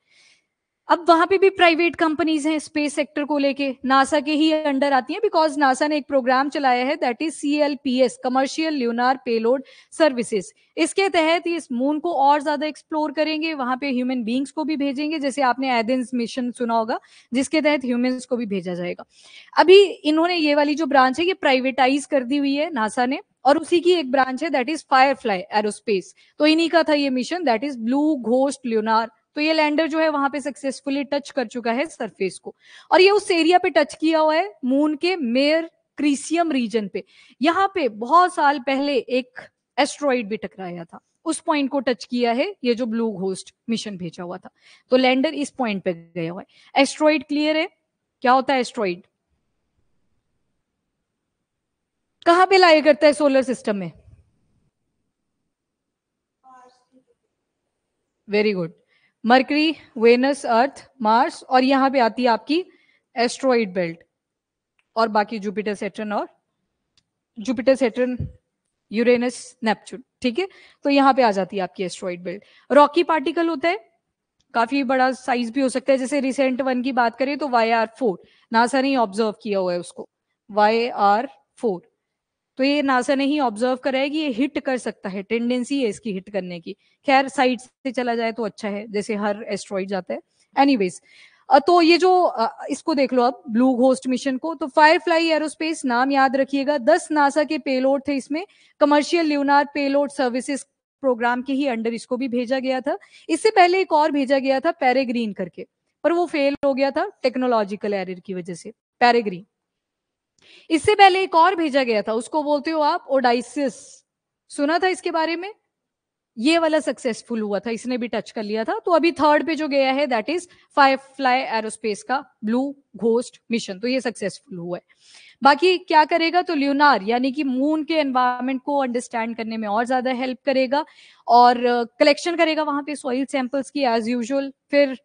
अब वहां पे भी प्राइवेट कंपनीज हैं स्पेस सेक्टर को लेके, नासा के ही अंडर आती हैं, बिकॉज नासा ने एक प्रोग्राम चलाया है that is CLPS, commercial lunar payload services. इसके तहत इस मून को और ज्यादा एक्सप्लोर करेंगे, वहां पे ह्यूमन बींग्स को भी भेजेंगे, जैसे आपने एथेंस मिशन सुना होगा जिसके तहत ह्यूमंस को भी भेजा जाएगा। अभी इन्होंने ये वाली जो ब्रांच है ये प्राइवेटाइज कर दी हुई है नासा ने, और उसी की एक ब्रांच है दैट इज फायरफ्लाई एरोस्पेस। तो इन्हीं का था ये mission that is Blue Ghost lunar. तो ये लैंडर जो है वहां पे सक्सेसफुली टच कर चुका है सरफेस को, और ये उस एरिया पे टच किया हुआ है मून के मेयर क्रीसियम रीजन पे। यहाँ पे बहुत साल पहले एक एस्ट्रॉइड भी टकराया था, उस पॉइंट को टच किया है ये जो ब्लू घोस्ट मिशन भेजा हुआ था। तो लैंडर इस पॉइंट पे गया हुआ है। एस्ट्रॉइड क्लियर है? क्या होता है एस्ट्रॉइड? कहां पे लाया करता है सोलर सिस्टम में? Very good. मरकरी, वेनस, अर्थ, मार्स, और यहां पे आती है आपकी एस्ट्रॉइड बेल्ट, और बाकी जुपिटर सैटर्न, और जुपिटर सैटर्न यूरेनस नेपच्यून, ठीक है। तो यहां पे आ जाती है आपकी एस्ट्रॉइड बेल्ट। रॉकी पार्टिकल होता है, काफी बड़ा साइज भी हो सकता है, जैसे रिसेंट वन की बात करें तो YR4, नासा ने ऑब्जर्व किया हुआ है उसको, YR4। तो ये नासा ने ही ऑब्जर्व करा है कि ये हिट कर सकता है, टेंडेंसी है इसकी हिट करने की। खैर साइड से चला जाए तो अच्छा है, जैसे हर एस्ट्रॉइड जाता है। एनीवेज, तो ये जो इसको देख लो अब ब्लू घोस्ट मिशन को, तो फायरफ्लाई एरोस्पेस नाम याद रखिएगा। 10 नासा के पेलोड थे इसमें, commercial lunar payload services programme के ही अंडर इसको भी भेजा गया था। इससे पहले एक और भेजा गया था पेरेग्रीन करके, पर वो फेल हो गया था टेक्नोलॉजिकल एरर की वजह से, पेरेग्रीन। इससे पहले एक और भेजा गया था, उसको बोलते हो आप ओडाइसिस, सुना था इसके बारे में? ये वाला सक्सेसफुल हुआ था, इसने भी टच कर लिया था। तो अभी थर्ड पे जो गया है दैट इज फायरफ्लाई एरोस्पेस का ब्लू घोस्ट मिशन, तो ये सक्सेसफुल हुआ है। बाकी क्या करेगा, तो ल्यूनार यानी कि मून के एनवायरनमेंट को अंडरस्टैंड करने में और ज्यादा हेल्प करेगा, और कलेक्शन करेगा वहां पे सॉइल सैंपल्स की एज यूजुअल। फिर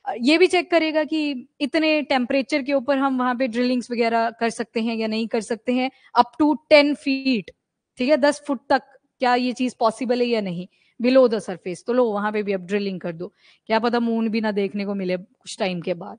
ये भी चेक करेगा कि इतने टेम्परेचर के ऊपर हम वहां पे ड्रिलिंग्स वगैरह कर सकते हैं या नहीं कर सकते हैं, अप टू 10 फीट, ठीक है, 10 फुट तक क्या ये चीज पॉसिबल है या नहीं बिलो द सरफेस। तो लो वहां पे भी अब ड्रिलिंग कर दो, क्या पता मून भी ना देखने को मिले कुछ टाइम के बाद।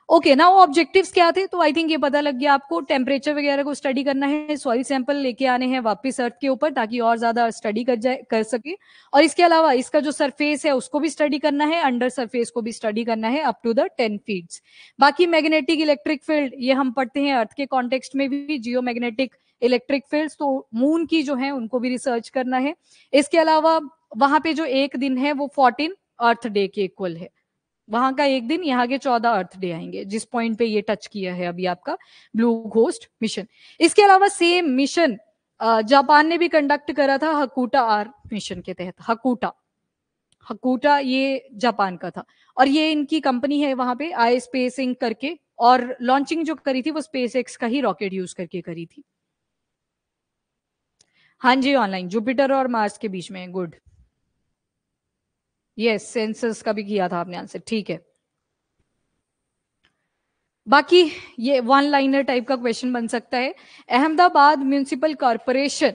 ओके ना, वो ऑब्जेक्टिव्स क्या थे? तो आई थिंक ये पता लग गया आपको, टेम्परेचर वगैरह को स्टडी करना है, सॉइल सैंपल लेके आने हैं वापस अर्थ के ऊपर ताकि और ज्यादा स्टडी कर सके, और इसके अलावा इसका जो सरफेस है उसको भी स्टडी करना है, अंडर सरफेस को भी स्टडी करना है अप टू द 10 फीट। बाकी मैग्नेटिक इलेक्ट्रिक फील्ड ये हम पढ़ते हैं अर्थ के कॉन्टेक्स्ट में भी, जियो मैग्नेटिक इलेक्ट्रिक फील्ड, तो मून की जो है उनको भी रिसर्च करना है। इसके अलावा वहां पे जो एक दिन है वो 14 अर्थ डे के इक्वल है, वहां का एक दिन, यहाँ के 14 अर्थ डे आएंगे, जिस पॉइंट पे ये टच किया है अभी आपका ब्लू घोस्ट मिशन। इसके अलावा सेम मिशन जापान ने भी कंडक्ट करा था हकूटा आर मिशन के तहत। हकूटा, हकूटा ये जापान का था, और ये इनकी कंपनी है वहां पे आई स्पेस इंक करके, और लॉन्चिंग जो करी थी वो स्पेस एक्स का ही रॉकेट यूज करके करी थी। हाँ जी, ऑनलाइन, जुपिटर और मार्स के बीच में। गुड, यस, सेंसस का भी किया था आपने आंसर, ठीक है। बाकी ये वन लाइनर टाइप का क्वेश्चन बन सकता है। अहमदाबाद म्यूनिसिपल कॉरपोरेशन,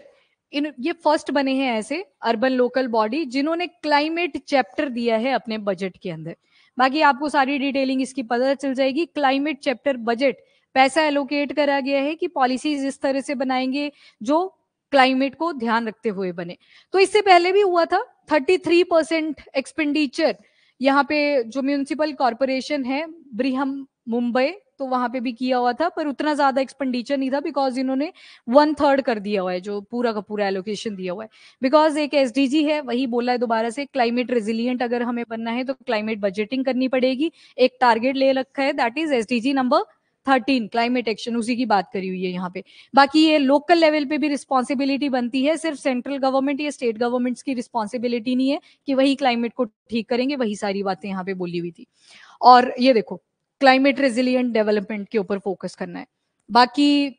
इन ये फर्स्ट बने हैं ऐसे अर्बन लोकल बॉडी जिन्होंने क्लाइमेट चैप्टर दिया है अपने बजट के अंदर। बाकी आपको सारी डिटेलिंग इसकी पता चल जाएगी। क्लाइमेट चैप्टर बजट, पैसा एलोकेट करा गया है कि पॉलिसीज इस तरह से बनाएंगे जो क्लाइमेट को ध्यान रखते हुए बने। तो इससे पहले भी हुआ था, 33% एक्सपेंडिचर यहाँ पे जो म्यूनिसिपल कॉरपोरेशन है ब्रिहम मुंबई, तो वहां पे भी किया हुआ था, पर उतना ज्यादा एक्सपेंडिचर नहीं था बिकॉज इन्होंने 1/3 कर दिया हुआ है जो पूरा का पूरा एलोकेशन दिया हुआ है। बिकॉज एक SDG है, वही बोला है दोबारा से, क्लाइमेट रेजिलियंट अगर हमें बनना है तो क्लाइमेट बजटिंग करनी पड़ेगी। एक टारगेट ले रखा है that is SDG number 13, climate action, उसी की बात करी हुई है यहाँ पे। बाकी ये लोकल लेवल पे भी रिस्पॉन्सिबिलिटी बनती है, सिर्फ सेंट्रल गवर्नमेंट या स्टेट गवर्नमेंट्स की रिस्पॉन्सिबिलिटी नहीं है कि वही क्लाइमेट को ठीक करेंगे, वही सारी बातें यहाँ पे बोली हुई थी। और ये देखो क्लाइमेट रेजिलियंट डेवलपमेंट के ऊपर फोकस करना है। बाकी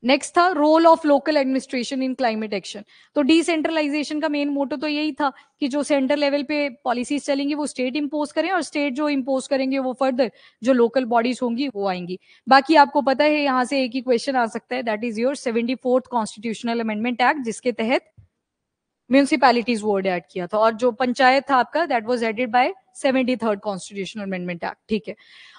नेक्स्ट था role of local administration in climate action. तो डिसेंट्रलाइजेशन का मेन मोटो तो यही था कि जो सेंटर लेवल पे पॉलिसीज चलेंगी वो स्टेट इंपोज करें, और स्टेट जो इंपोज करेंगे वो फर्दर जो लोकल बॉडीज होंगी वो आएंगी। बाकी आपको पता है यहाँ से एक ही क्वेश्चन आ सकता है, that is your 74th constitutional amendment act, जिसके तहत म्यूनिसिपैलिटीज वर्ड ऐड किया था, और जो पंचायत था आपका that was added by 73rd constitutional amendment act, ठीक है।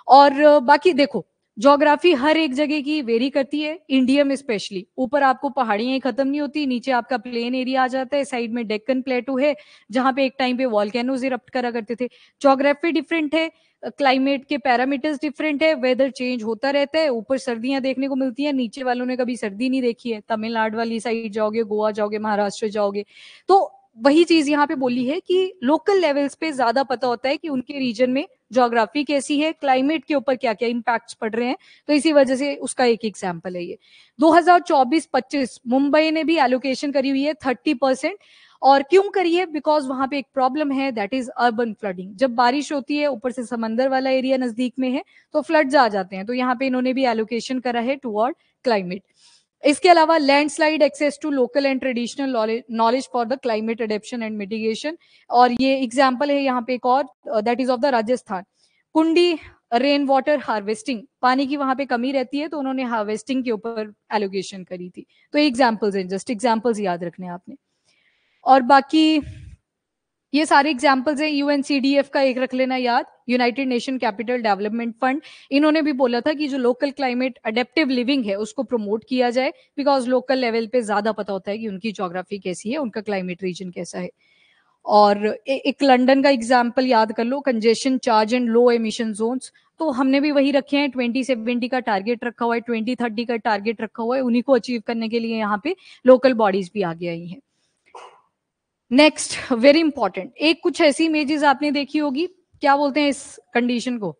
और बाकी देखो ज्योग्राफी हर एक जगह की वेरी करती है, इंडिया में स्पेशली। ऊपर आपको पहाड़ियां ही खत्म नहीं होती, नीचे आपका प्लेन एरिया आ जाता है, साइड में डेक्कन प्लेटू है जहां पे एक टाइम पे वॉल्केनोज इरप्ट करा करते थे। ज्योग्राफी डिफरेंट है, क्लाइमेट के पैरामीटर्स डिफरेंट है, वेदर चेंज होता रहता है, ऊपर सर्दियां देखने को मिलती हैं, नीचे वालों ने कभी सर्दी नहीं देखी है। तमिलनाडु वाली साइड जाओगे, गोवा जाओगे, महाराष्ट्र जाओगे, तो वही चीज यहाँ पे बोली है कि लोकल लेवल्स पे ज्यादा पता होता है कि उनके रीजन में ज्योग्राफी कैसी है, क्लाइमेट के ऊपर क्या क्या इंपैक्ट्स पड़ रहे हैं। तो इसी वजह से उसका एक एग्जाम्पल है ये। 2024-25 मुंबई ने भी एलोकेशन करी हुई है 30%। और क्यों करी है? बिकॉज वहां पे एक प्रॉब्लम है, दैट इज अर्बन फ्लडिंग। जब बारिश होती है, ऊपर से समंदर वाला एरिया नजदीक में है, तो फ्लड्स आ जाते हैं। तो यहाँ पे इन्होंने भी एलोकेशन करा है टुवर्ड क्लाइमेट। इसके अलावा landslide access to local and traditional knowledge for the climate adaptation and mitigation. और ये एग्जाम्पल है यहाँ पे एक और, that is of the Rajasthan. Kundi rain water harvesting, पानी की वहां पे कमी रहती है, तो उन्होंने हार्वेस्टिंग के ऊपर एलोकेशन करी थी। तो एग्जाम्पल्स हैं, जस्ट एग्जाम्पल्स याद रखने आपने। और बाकी ये सारे एग्जाम्पल्स हैं। यूएनसीडीएफ का एक रख लेना याद, United nation capital development fund. इन्होंने भी बोला था कि जो लोकल क्लाइमेट अडेप्टिव लिविंग है उसको प्रमोट किया जाए, बिकॉज लोकल लेवल पे ज्यादा पता होता है कि उनकी ज्योग्राफी कैसी है, उनका क्लाइमेट रीजन कैसा है। और एक लंदन का एग्जाम्पल याद कर लो, congestion charge and low emission zones. तो हमने भी वही रखे हैं, 2070 का टारगेट रखा हुआ है, 2030 का टारगेट रखा हुआ है। उन्हीं को अचीव करने के लिए यहाँ पे लोकल बॉडीज भी आगे आई हैं। नेक्स्ट वेरी इंपॉर्टेंट, एक कुछ ऐसी इमेजेस आपने देखी होगी, क्या बोलते हैं इस कंडीशन को?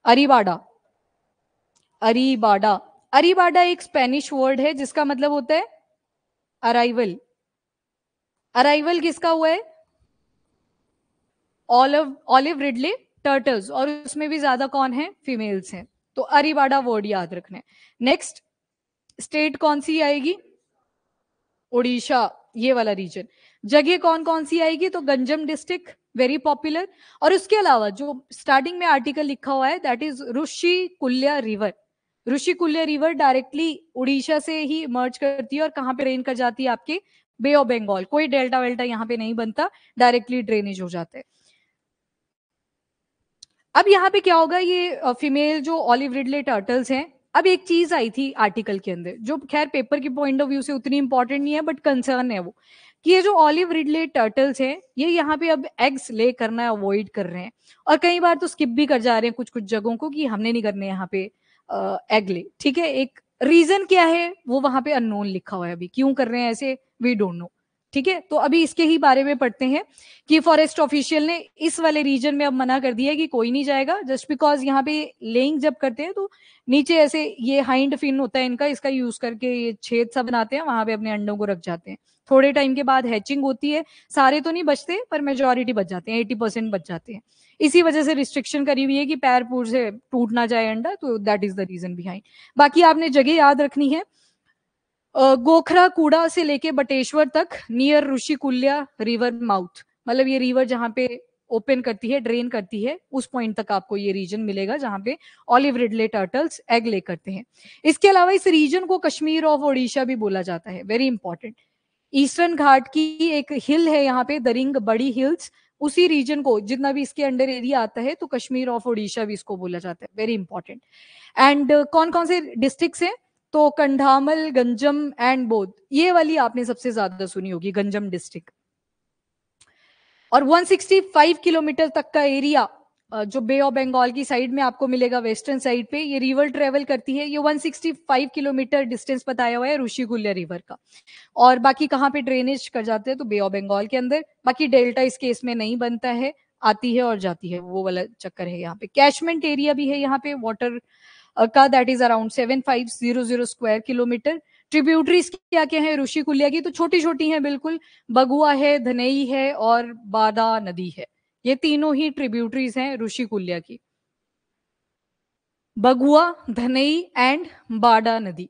अरीबाडा। अरीबाडा, अरीबाडा एक स्पेनिश वर्ड है जिसका मतलब होता है अराइवल। अराइवल किसका हुआ है? ऑलिव रिडले टर्टल्स, और उसमें भी ज्यादा कौन है? फीमेल्स हैं। तो अरीबाडा वर्ड याद रखना है। नेक्स्ट स्टेट कौन सी आएगी? उड़ीसा, ये वाला रीजन। जगह कौन कौन सी आएगी? तो गंजम डिस्ट्रिक्ट, वेरी पॉपुलर। और उसके अलावा जो स्टार्टिंग में आर्टिकल लिखा हुआ है, that is Rushikulya river. Rushikulya river directly Orissa से ही मर्ज करती है, और कहाँ पे ड्रेन कर जाती है? आपके बे ऑफ बंगाल। कोई डेल्टा वेल्टा यहाँ पे नहीं बनता, डायरेक्टली ड्रेनेज हो जाता है। अब यहाँ पे क्या होगा, ये फीमेल जो ऑलिव रिडले टर्टल्स हैं, अब एक चीज आई थी आर्टिकल के अंदर जो खैर पेपर के पॉइंट ऑफ व्यू से उतनी इंपॉर्टेंट नहीं है, बट कंसर्न है वो, कि ये जो ऑलिव रिडले टर्टल्स हैं, ये यहाँ पे अब एग्स ले करना अवॉइड कर रहे हैं, और कई बार तो स्किप भी कर जा रहे हैं कुछ कुछ जगहों को, कि हमने नहीं करने यहाँ पे एग ले। ठीक है, एक रीजन क्या है वो वहां पे अननोन लिखा हुआ है, अभी क्यों कर रहे हैं ऐसे, वी डोंट नो। ठीक है, तो अभी इसके ही बारे में पढ़ते हैं कि फॉरेस्ट ऑफिशियल ने इस वाले रीजन में अब मना कर दिया है कि कोई नहीं जाएगा, जस्ट बिकॉज यहाँ पे लेइंग जब करते हैं तो नीचे ऐसे ये हाइंड फिन होता है इनका, इसका यूज करके ये छेद सा बनाते हैं, वहां पे अपने अंडों को रख जाते हैं। थोड़े टाइम के बाद हैचिंग होती है, सारे तो नहीं बचते पर मेजोरिटी बच जाते हैं, 80% बच जाते हैं। इसी वजह से रिस्ट्रिक्शन करी हुई है कि पैर पूर से टूट ना जाए अंडा, तो that is the reason behind. बाकी आपने जगह याद रखनी है, गोखरा कूड़ा से लेके बटेश्वर तक, नियर ऋषिकुल्या रिवर माउथ, मतलब ये रिवर जहां पे ओपन करती है, ड्रेन करती है, उस पॉइंट तक आपको ये रीजन मिलेगा जहां पे ऑलिव रिडले टर्टल्स एग ले करते हैं। इसके अलावा इस रीजन को कश्मीर ऑफ ओडिशा भी बोला जाता है, वेरी इंपॉर्टेंट। ईस्टर्न घाट की एक हिल है यहाँ पे, दरिंग बड़ी हिल्स, उसी रीजन को जितना भी इसके अंडर एरिया आता है, तो कश्मीर ऑफ ओडिशा भी इसको बोला जाता है, वेरी इंपॉर्टेंट। एंड कौन कौन से डिस्ट्रिक्ट्स हैं? तो कंधामल, गंजम एंड बोध, ये वाली आपने सबसे ज्यादा सुनी होगी, गंजम डिस्ट्रिक्ट। और 165 किलोमीटर तक का एरिया जो बे ऑफ बंगाल की साइड में आपको मिलेगा, वेस्टर्न साइड पे ये रिवर ट्रेवल करती है। ये 165 किलोमीटर डिस्टेंस बताया हुआ है ऋषिकुल्या रिवर का। और बाकी कहाँ पे ड्रेनेज कर जाते हैं? तो बे ऑफ बंगाल के अंदर। बाकी डेल्टा इस केस में नहीं बनता है, आती है और जाती है, वो वाला चक्कर है यहाँ पे। कैचमेंट एरिया भी है यहाँ पे वाटर का, that is around 7500 square kilometre. Tributaries क्या क्या है ऋषिकुल्या की? तो छोटी छोटी हैं बिल्कुल, बगुआ है, धनई है और बादा नदी है। ये तीनों ही ट्रिब्यूटरीज हैं ऋषिकुल्या की, बगुआ, धनई एंड बाडा नदी।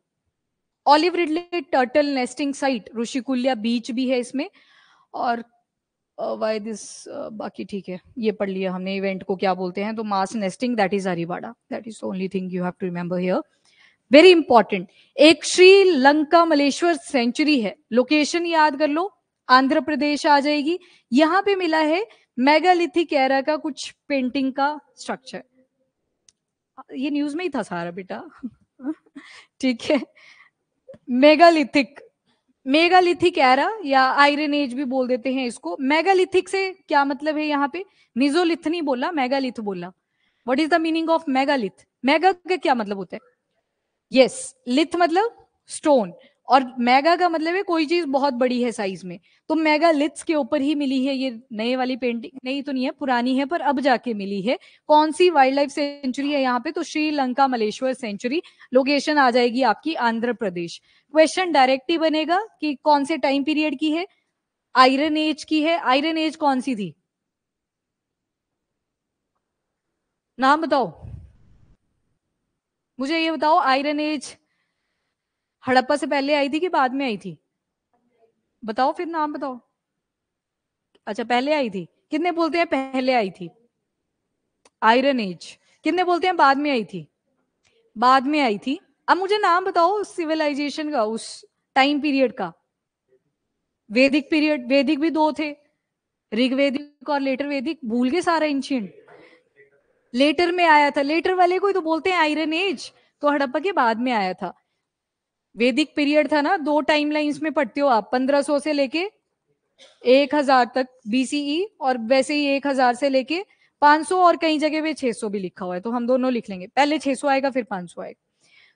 Olive ridley turtle nesting site Rushikulya beach भी है इसमें। और वाई दिस, बाकी ठीक है, ये पढ़ लिया हमने, इवेंट को क्या बोलते हैं, तो mass nesting, that is arribada, that is the only thing you have to remember here, very important. एक श्रीलंका मलेश्वर सेंचुरी है, लोकेशन याद कर लो, आंध्र प्रदेश आ जाएगी। यहां पे मिला है मेगालिथिक एरा का कुछ पेंटिंग का स्ट्रक्चर, ये न्यूज में ही था सारा बेटा। ठीक है, मेगालिथिक, मेगालिथिक एरा या आयरन एज भी बोल देते हैं इसको। मेगालिथिक से क्या मतलब है यहाँ पे, मिजोलिथ नहीं बोला, मेगालिथ बोला। What is the meaning of megalith? Mega का क्या मतलब होता है? यस, लिथ मतलब स्टोन, और मेगा का मतलब है कोई चीज बहुत बड़ी है साइज में। तो मेगालिथ्स के ऊपर ही मिली है ये नए वाली पेंटिंग, नई तो नहीं है, पुरानी है, पर अब जाके मिली है। कौन सी वाइल्ड लाइफ सेंचुरी है यहाँ पे? तो श्रीलंका मलेश्वर सेंचुरी। लोकेशन आ जाएगी आपकी आंध्र प्रदेश। क्वेश्चन डायरेक्ट ही बनेगा कि कौन से टाइम पीरियड की है? आयरन एज की है। आयरन एज कौन सी थी? नाम बताओ मुझे, ये बताओ आयरन एज हड़प्पा से पहले आई थी कि बाद में आई थी? बताओ फिर, नाम बताओ। अच्छा, पहले आई थी। कितने बोलते हैं पहले आई थी? Iron age. कितने बोलते हैं बाद में आई थी? बाद में आई थी। अब मुझे नाम बताओ सिविलाइजेशन का, उस टाइम पीरियड का। वैदिक पीरियड, वैदिक भी दो थे, ऋग्वेदिक और लेटर वैदिक। भूल गए सारा एंशियंट? लेटर में आया था, लेटर वाले को ही तो बोलते हैं आयरन एज। तो हड़प्पा के बाद में आया था। वैदिक पीरियड था ना, दो टाइम लाइंस में पढ़ते हो आप, 1500 से लेके 1000 तक बीसीई, और वैसे ही 1000 से लेके 500, और कई जगह पे 600 भी लिखा हुआ है, तो हम दोनों लिख लेंगे, पहले 600 आएगा फिर 500 आएगा।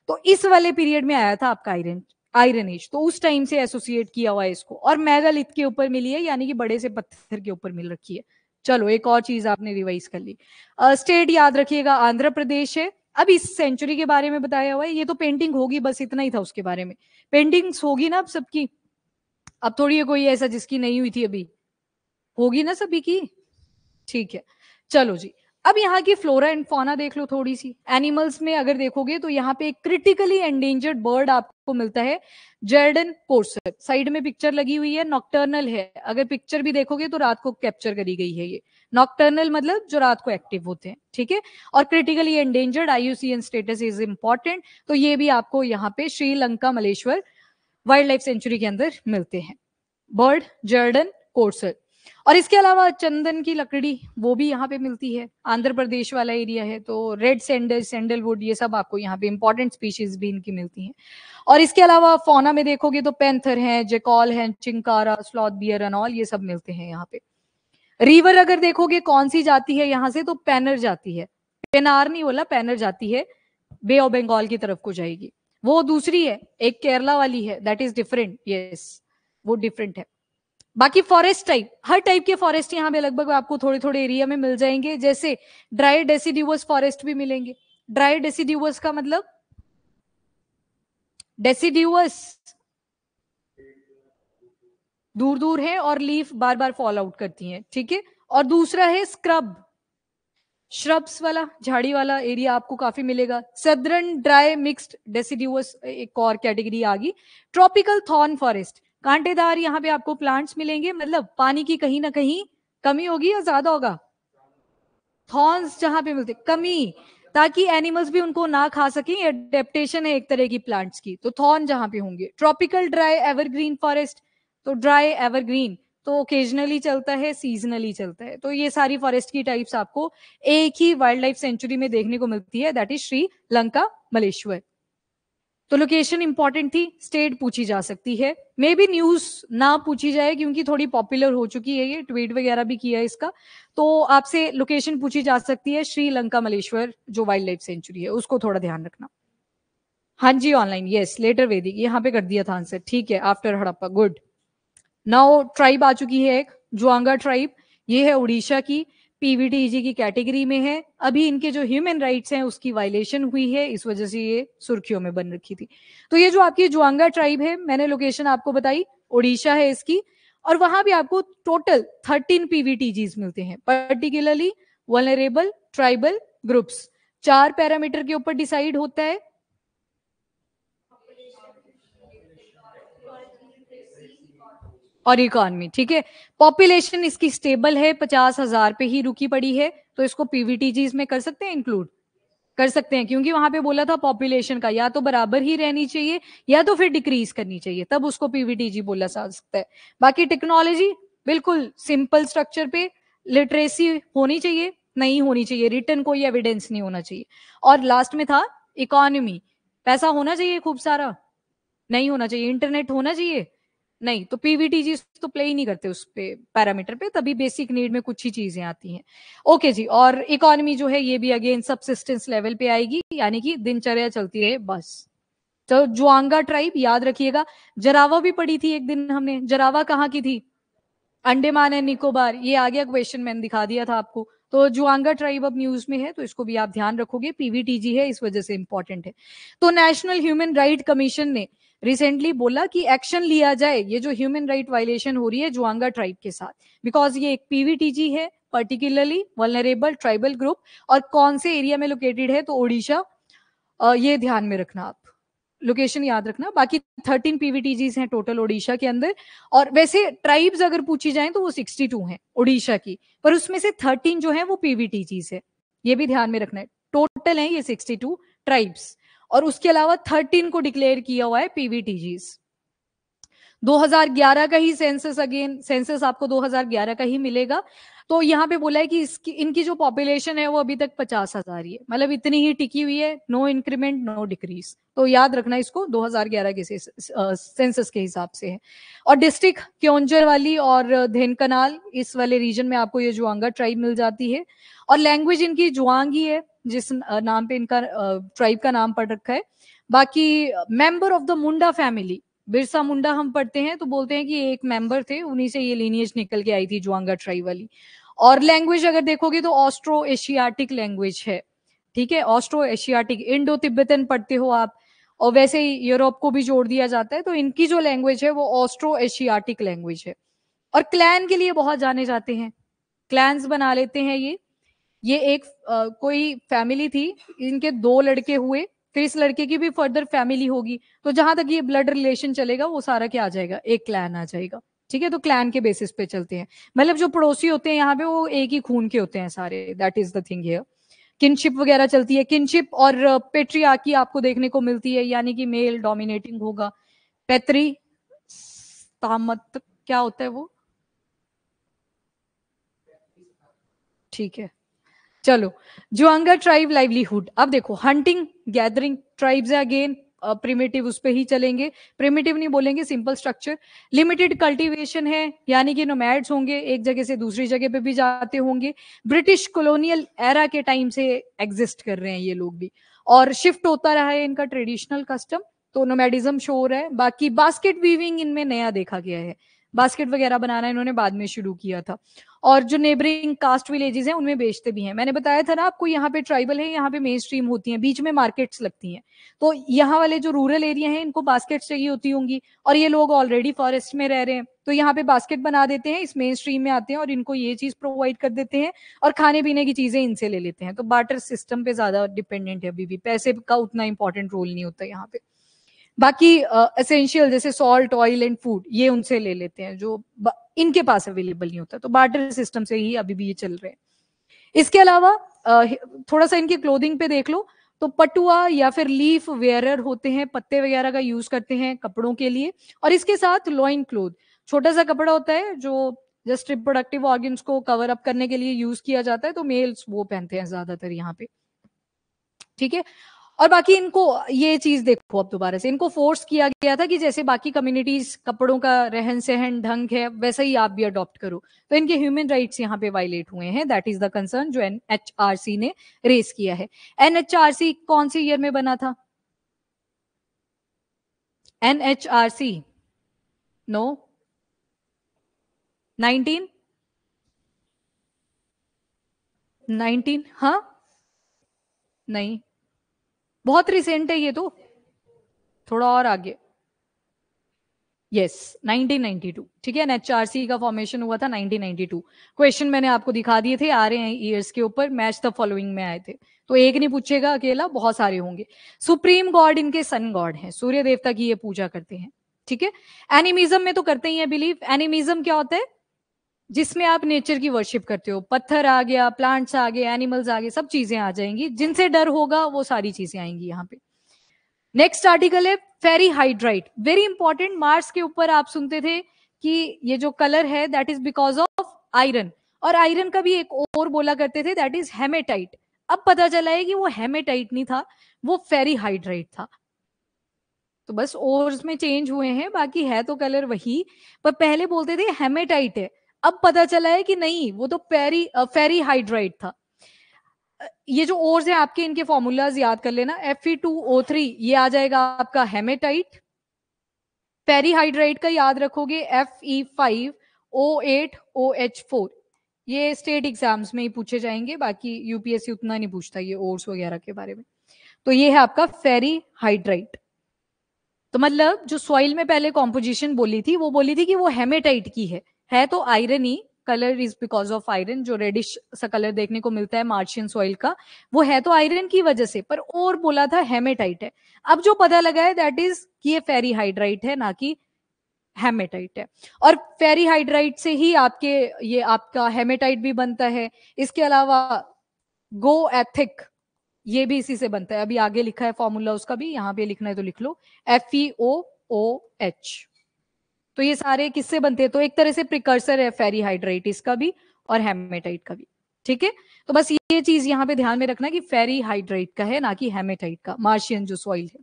तो इस वाले पीरियड में आया था आपका आयरन, आयरन एज, तो उस टाइम से एसोसिएट किया हुआ है इसको। और मेगालिथ के ऊपर मिली है, यानी कि बड़े से पत्थर के ऊपर मिल रखी है। चलो, एक और चीज आपने रिवाइज कर ली। स्टेट याद रखिएगा, आंध्र प्रदेश है। अब इस सेंचुरी के बारे में बताया हुआ है, ये तो पेंटिंग होगी, बस इतना ही था उसके बारे में। पेंटिंग्स होगी ना अब सबकी, अब थोड़ी है कोई ऐसा जिसकी नहीं हुई थी अभी, होगी ना सभी की? ठीक है, चलो जी। अब यहाँ की फ्लोरा एंड फौना देख लो थोड़ी सी। एनिमल्स में अगर देखोगे तो यहाँ पे एक क्रिटिकली एंडेंजर्ड बर्ड आपको मिलता है, जर्डन कोर्सर। साइड में पिक्चर लगी हुई है, नॉक्टर्नल है। अगर पिक्चर भी देखोगे तो रात को कैप्चर करी गई है ये। नॉक्टर्नल मतलब जो रात को एक्टिव होते हैं, ठीक है। और critically endangered, IUCN status is important. तो ये भी आपको यहाँ पे Sri Lanka Maleshwar wild life sanctuary के अंदर मिलते हैं, बर्ड जर्डन कोर्सर। और इसके अलावा चंदन की लकड़ी वो भी यहाँ पे मिलती है, आंध्र प्रदेश वाला एरिया है, तो रेड सैंडल, सैंडलवुड, ये सब आपको यहाँ पे इंपॉर्टेंट स्पीशीज भी इनकी मिलती हैं। और इसके अलावा फौना में देखोगे तो पैंथर है, जेकॉल है, chinkara, sloth bear and all, ये सब मिलते हैं यहाँ पे। रिवर अगर देखोगे कौन सी जाती है यहाँ से, तो पैनर जाती है। पेनार नहीं बोला, पैनर जाती है, बे ऑफ बंगाल की तरफ को जाएगी। वो दूसरी है, एक केरला वाली है, दैट इज डिफरेंट, यस, वो डिफरेंट है। बाकी फॉरेस्ट टाइप, हर टाइप के फॉरेस्ट यहाँ पे लगभग आपको थोड़े थोड़े एरिया में मिल जाएंगे। जैसे ड्राई डेसिडिवस फॉरेस्ट भी मिलेंगे। ड्राई डेसिडिवस का मतलब, डेसिडिवस दूर दूर है और लीफ बार बार फॉल आउट करती हैं, ठीक है। और दूसरा है स्क्रब, श्रब्स वाला, झाड़ी वाला एरिया आपको काफी मिलेगा। सदर्न ड्राई मिक्स्ड डेसिडिवस एक और कैटेगरी आ गई। ट्रॉपिकल थॉर्न फॉरेस्ट, कांटेदार यहाँ पे आपको प्लांट्स मिलेंगे, मतलब पानी की कहीं ना कहीं कमी होगी या ज्यादा होगा? थॉर्न्स जहां पे मिलते कमी, ताकि एनिमल्स भी उनको ना खा सकें, एडेप्टेशन है एक तरह की प्लांट्स की, तो थॉर्न जहां पे होंगे। ट्रॉपिकल ड्राई एवरग्रीन फॉरेस्ट, तो ड्राई एवरग्रीन तो ओकेजनली चलता है, सीजनली चलता है। तो ये सारी फॉरेस्ट की टाइप्स आपको एक ही वाइल्ड लाइफ सेंचुरी में देखने को मिलती है, दैट इज श्रीलंका मलेश्वर। तो लोकेशन इंपॉर्टेंट थी, स्टेट पूछी जा सकती है, मे बी न्यूज ना पूछी जाए क्योंकि थोड़ी पॉपुलर हो चुकी है, ये ट्वीट वगैरह भी किया है इसका। तो आपसे लोकेशन पूछी जा सकती है, श्रीलंका मलेश्वर जो वाइल्ड लाइफ सेंचुरी है, उसको थोड़ा ध्यान रखना। हाँ जी, ऑनलाइन, यस, लेटर वैदिक, यहाँ पे कर दिया था आंसर, ठीक है, after Harappa, good. Now tribe आ चुकी है एक, जुआंगा ट्राइब। ये है उड़ीसा की, PVTG की कैटेगरी में है। अभी इनके जो ह्यूमन राइट्स हैं उसकी वायलेशन हुई है, इस वजह से ये सुर्खियों में बन रखी थी। तो ये जो आपकी जुआंगा ट्राइब है, मैंने लोकेशन आपको बताई, उड़ीसा है इसकी। और वहां भी आपको टोटल 13 PVTGs मिलते हैं, particularly vulnerable tribal groups. 4 parameter के ऊपर डिसाइड होता है, और इकॉनमी, ठीक है। पॉपुलेशन इसकी स्टेबल है, 50,000 पे ही रुकी पड़ी है, तो इसको PVTG में कर सकते हैं इंक्लूड, कर सकते हैं, क्योंकि वहां पे बोला था पॉपुलेशन का या तो बराबर ही रहनी चाहिए या तो फिर डिक्रीज करनी चाहिए, तब उसको PVTG बोला जा सकता है। बाकी टेक्नोलॉजी बिल्कुल सिंपल स्ट्रक्चर पे, लिटरेसी होनी चाहिए, नहीं होनी चाहिए, रिटर्न कोई एविडेंस नहीं होना चाहिए। और लास्ट में था इकोनॉमी, पैसा होना चाहिए खूब सारा, नहीं होना चाहिए। इंटरनेट होना चाहिए, नहीं। तो पीवीटीजी तो प्ले ही नहीं करते उस पे पैरामीटर पे, तभी बेसिक नीड में कुछ ही चीजें आती हैं। ओके जी, और इकोनॉमी जो है ये भी अगेन सबसिस्टेंस लेवल पे आएगी, यानी कि दिनचर्या चलती रहे बस। तो जुआंगा ट्राइब याद रखिएगा। जरावा भी पढ़ी थी एक दिन हमने, जरावा कहाँ की थी? अंडमान एंड निकोबार। ये आ गया क्वेश्चन, मैंने दिखा दिया था आपको। तो जुआंगा ट्राइब अब न्यूज में है, तो इसको भी आप ध्यान रखोगे, पीवीटीजी है इस वजह से इंपॉर्टेंट है। तो नेशनल ह्यूमन राइट कमीशन ने रिसेंटली बोला कि एक्शन लिया जाए ये जो ह्यूमन राइट वायलेशन हो रही है जुआंगा ट्राइब के साथ, बिकॉज ये एक पीवीटीजी है, पर्टिकुलरली वल्नरेबल ट्राइबल ग्रुप, और कौन से एरिया में लोकेटेड है, तो ओडिशा। ये ध्यान में रखना आप, लोकेशन याद रखना। बाकी 13 पीवीटीजीज हैं टोटल ओडिशा के अंदर, और वैसे ट्राइब्स अगर पूछी जाए तो वो 62 हैं ओडिशा की, पर उसमें से 13 जो है वो पीवीटीजीज है, ये भी ध्यान में रखना है। टोटल है ये 62 ट्राइब्स, और उसके अलावा 13 को डिक्लेयर किया हुआ है पीवीटीजीज। 2011 का ही सेंसस, अगेन सेंसस आपको 2011 का ही मिलेगा। तो यहाँ पे बोला है कि इसकी इनकी जो पॉपुलेशन है वो अभी तक 50,000 ही है, मतलब इतनी ही टिकी हुई है, नो इंक्रीमेंट नो डिक्रीज। तो याद रखना इसको, 2011 के सेंसस के हिसाब से है। और डिस्ट्रिक्ट क्योंझर वाली और धेनकनाल इस वाले रीजन में आपको ये जुआंगा ट्राइब मिल जाती है। और लैंग्वेज इनकी जुआंगी है, जिस नाम पे इनका ट्राइब का नाम पड़ रखा है। बाकी member of the Munda family, Birsa Munda हम पढ़ते हैं तो बोलते हैं कि एक मेंबर थे, उन्हीं से ये लीनियज निकल के आई थी जुआंगा ट्राइब वाली। और लैंग्वेज अगर देखोगे तो ऑस्ट्रो एशियाटिक लैंग्वेज है, ठीक है, ऑस्ट्रो एशियाटिक, इंडो तिब्बतन पढ़ते हो आप, और वैसे ही यूरोप को भी जोड़ दिया जाता है, तो इनकी जो लैंग्वेज है वो ऑस्ट्रो एशियाटिक लैंग्वेज है। और क्लैन के लिए बहुत जाने जाते हैं, क्लैंस बना लेते हैं ये एक कोई फैमिली थी, इनके 2 लड़के हुए, फिर इस लड़के की भी फर्दर फैमिली होगी, तो जहां तक ये ब्लड रिलेशन चलेगा वो सारा क्या आ जाएगा, एक क्लैन आ जाएगा। ठीक है, तो क्लैन के बेसिस पे चलते हैं, मतलब जो पड़ोसी होते हैं यहाँ पे वो एक ही खून के होते हैं सारे, that is the thing here. Kinship वगैरह चलती है, किनशिप और पेट्रियार्की आपको देखने को मिलती है, यानी कि मेल डोमिनेटिंग होगा। पैतरी तामत क्या होता है वो, ठीक है। चलो, जुआंगा ट्राइब लाइवलीहुड, अब देखो हंटिंग गैदरिंग ट्राइब्स है, अगेन प्रिमिटिव उस पे ही चलेंगे, प्रिमिटिव नहीं बोलेंगे, सिंपल स्ट्रक्चर। लिमिटेड कल्टीवेशन है, यानी कि नोमैड्स होंगे, एक जगह से दूसरी जगह पे भी जाते होंगे, ब्रिटिश कॉलोनियल एरा के टाइम से एग्जिस्ट कर रहे हैं ये लोग भी, और शिफ्ट होता रहा है इनका ट्रेडिशनल कस्टम, तो नोमैडिज्म शो हो रहा है। बाकी बास्केट वीविंग इनमें नया देखा गया है, बास्केट वगैरह बनाना इन्होंने बाद में शुरू किया था। और जो नेबरिंग कास्ट विलेजेस हैं उनमें बेचते भी हैं, मैंने बताया था ना आपको, यहाँ पे ट्राइबल है, यहाँ पे मेन स्ट्रीम होती हैं, बीच में मार्केट्स लगती हैं, तो यहाँ वाले जो रूरल एरिया हैं इनको बास्केट्स चाहिए होती होंगी, और ये लोग ऑलरेडी फॉरेस्ट में रह रहे हैं, तो यहाँ पे बास्केट बना देते हैं, इस मेन स्ट्रीम में आते हैं और इनको ये चीज प्रोवाइड कर देते हैं, और खाने पीने की चीजें इनसे ले लेते हैं। तो बार्टर सिस्टम पे ज्यादा डिपेंडेंट है अभी भी, पैसे का उतना इंपॉर्टेंट रोल नहीं होता यहाँ पे। बाकी एसेंशियल जैसे सॉल्ट ऑयल एंड फूड ये उनसे ले लेते हैं, जो इनके पास अवेलेबल नहीं होता, तो बार्टर सिस्टम से ही अभी भी ये चल रहे हैं। इसके अलावा थोड़ा सा इनकी क्लोथिंग पे देख लो, तो पटुआ या फिर लीफ वेयरर होते हैं, पत्ते वगैरह का यूज करते हैं कपड़ों के लिए, और इसके साथ लॉइन क्लोथ, छोटा सा कपड़ा होता है जो जस्ट रिप्रोडक्टिव ऑर्गन्स को कवर अप करने के लिए यूज किया जाता है, तो मेल्स वो पहनते हैं ज्यादातर यहाँ पे। ठीक है, और बाकी इनको ये चीज देखो, अब दोबारा से इनको फोर्स किया गया था कि जैसे बाकी कम्युनिटीज कपड़ों का रहन सहन ढंग है वैसा ही आप भी अडॉप्ट करो, तो इनके ह्यूमन राइट्स यहाँ पे वायलेट हुए हैं, दैट इज द कंसर्न जो एनएचआरसी ने रेस किया है। एनएचआरसी कौन से ईयर में बना था? एनएचआरसी नो 19 हाँ, नहीं, बहुत रिसेंट है ये तो, थोड़ा और आगे, यस 1992, ठीक है, एनएचआरसी का फॉर्मेशन हुआ था 1992। क्वेश्चन मैंने आपको दिखा दिए थे, आ रहे हैं ईयर्स के ऊपर, मैच द फॉलोइंग में आए थे, तो एक नहीं पूछेगा अकेला, बहुत सारे होंगे। सुप्रीम गॉड इनके सन गॉड हैं, सूर्य देवता की ये पूजा करते हैं। ठीक है, एनिमिज्म में तो करते ही है बिलीव। एनिमिज्म क्या होता है? जिसमें आप नेचर की वर्शिप करते हो, पत्थर आ गया, प्लांट्स आ गए, एनिमल्स आ गए, सब चीजें आ जाएंगी, जिनसे डर होगा वो सारी चीजें आएंगी यहाँ पे। नेक्स्ट आर्टिकल है फेरी हाइड्राइट, वेरी इंपॉर्टेंट। मार्स के ऊपर आप सुनते थे कि ये जो कलर है that is because of iron, और आयरन का भी एक और बोला करते थे, दैट इज हेमेटाइट। अब पता चला है कि वो हेमेटाइट नहीं था, वो फेरीहाइड्राइट था। तो बस ओर्स में चेंज हुए हैं, बाकी है तो कलर वही, पर पहले बोलते थे हेमेटाइट है, अब पता चला है कि नहीं, वो तो फेरीहाइड्राइट था। ये जो ओर्स है आपके, इनके फॉर्मूलाज याद कर लेना, Fe2O3 ये आ जाएगा आपका हेमेटाइट। फेरीहाइड्राइट का याद रखोगे Fe5O8OH4। ये स्टेट एग्जाम्स में ही पूछे जाएंगे, बाकी यूपीएससी उतना नहीं पूछता ये ओर्स वगैरह के बारे में। तो ये है आपका फेरीहाइड्राइट। तो मतलब जो सॉइल में पहले कॉम्पोजिशन बोली थी, वो बोली थी कि वो हेमेटाइट की है तो iron he, colour is because of iron, जो रेडिश सा कलर देखने को मिलता है मार्शियन सॉइल का, वो है तो आयरन की वजह से, पर और बोला था हेमेटाइट है। अब जो पता लगा है दैट इज कि ये फेरीहाइड्राइट है, ना कि हेमेटाइट है। और फेरीहाइड्राइट से ही आपके ये आपका हेमेटाइट भी बनता है। इसके अलावा गोएथिक ये भी इसी से बनता है, अभी आगे लिखा है फॉर्मूला उसका भी, यहां पे लिखना है तो लिख लो, FeOOH। तो ये सारे किससे बनते हैं, तो एक तरह से प्रिकर्सर है फेरीहाइड्राइट इसका भी और हेमेटाइट का भी। ठीक है, तो बस ये चीज यहां पे ध्यान में रखना कि फेरीहाइड्राइट का है, ना कि हेमेटाइट का, मार्शियन जो सॉइल है।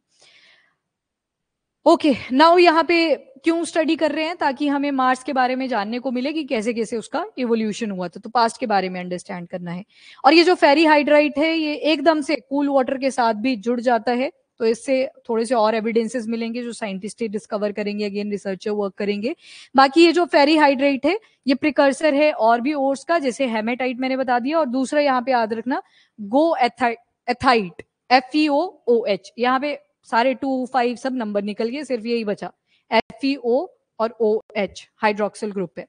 ओके, नाउ यहाँ पे क्यों स्टडी कर रहे हैं, ताकि हमें मार्स के बारे में जानने को मिले कि कैसे कैसे उसका इवोल्यूशन हुआ था, तो पास्ट के बारे में अंडरस्टैंड करना है। और ये जो फेरीहाइड्राइट है, ये एकदम से कूल वाटर के साथ भी जुड़ जाता है, तो इससे थोड़े से और एविडेंसेस मिलेंगे जो साइंटिस्ट डिस्कवर करेंगे, अगेन रिसर्चर वर्क करेंगे। बाकी ये जो फेरीहाइड्राइट है, ये प्रिकर्सर है और भी ओर्स का, जैसे हेमेटाइट मैंने बता दिया, और दूसरा यहाँ पे याद रखना गोएथाइट, FeOOH। यहाँ पे सारे 2, 5 सब नंबर निकल गए, सिर्फ यही बचा FeO और OH, हाइड्रोक्सिल ग्रुप है।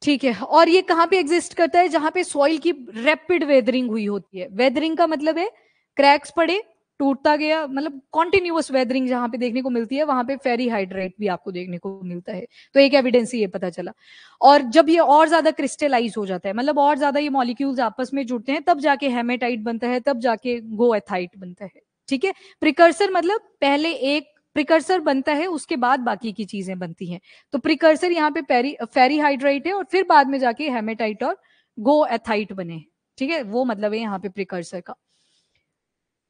ठीक है, और ये कहां पे एग्जिस्ट करता है, जहां पे सॉइल की रैपिड वेदरिंग हुई होती है। वेदरिंग का मतलब है क्रैक्स पड़े, टूटता गया, मतलब कॉन्टिन्यूअस वेदरिंग जहां पे देखने को मिलती है, वहां पे फेरीहाइड्राइट भी आपको देखने को मिलता है। तो एक एविडेंस ये पता चला। और जब ये और ज्यादा क्रिस्टलाइज हो जाता है, मतलब और ज्यादा ये मॉलिक्यूल्स आपस में जुड़ते हैं, तब जाके हेमेटाइट बनता है, तब जाके गोएथाइट बनता है। ठीक है, प्रिकर्सर मतलब पहले एक प्रिकर्सर बनता है, उसके बाद बाकी की चीजें बनती हैं। तो प्रिकर्सर यहाँ पे फेरीहाइड्राइट है, और फिर बाद में जाके हेमेटाइट और गोएथाइट बने। ठीक है, वो मतलब है यहाँ पे प्रिकर्सर का।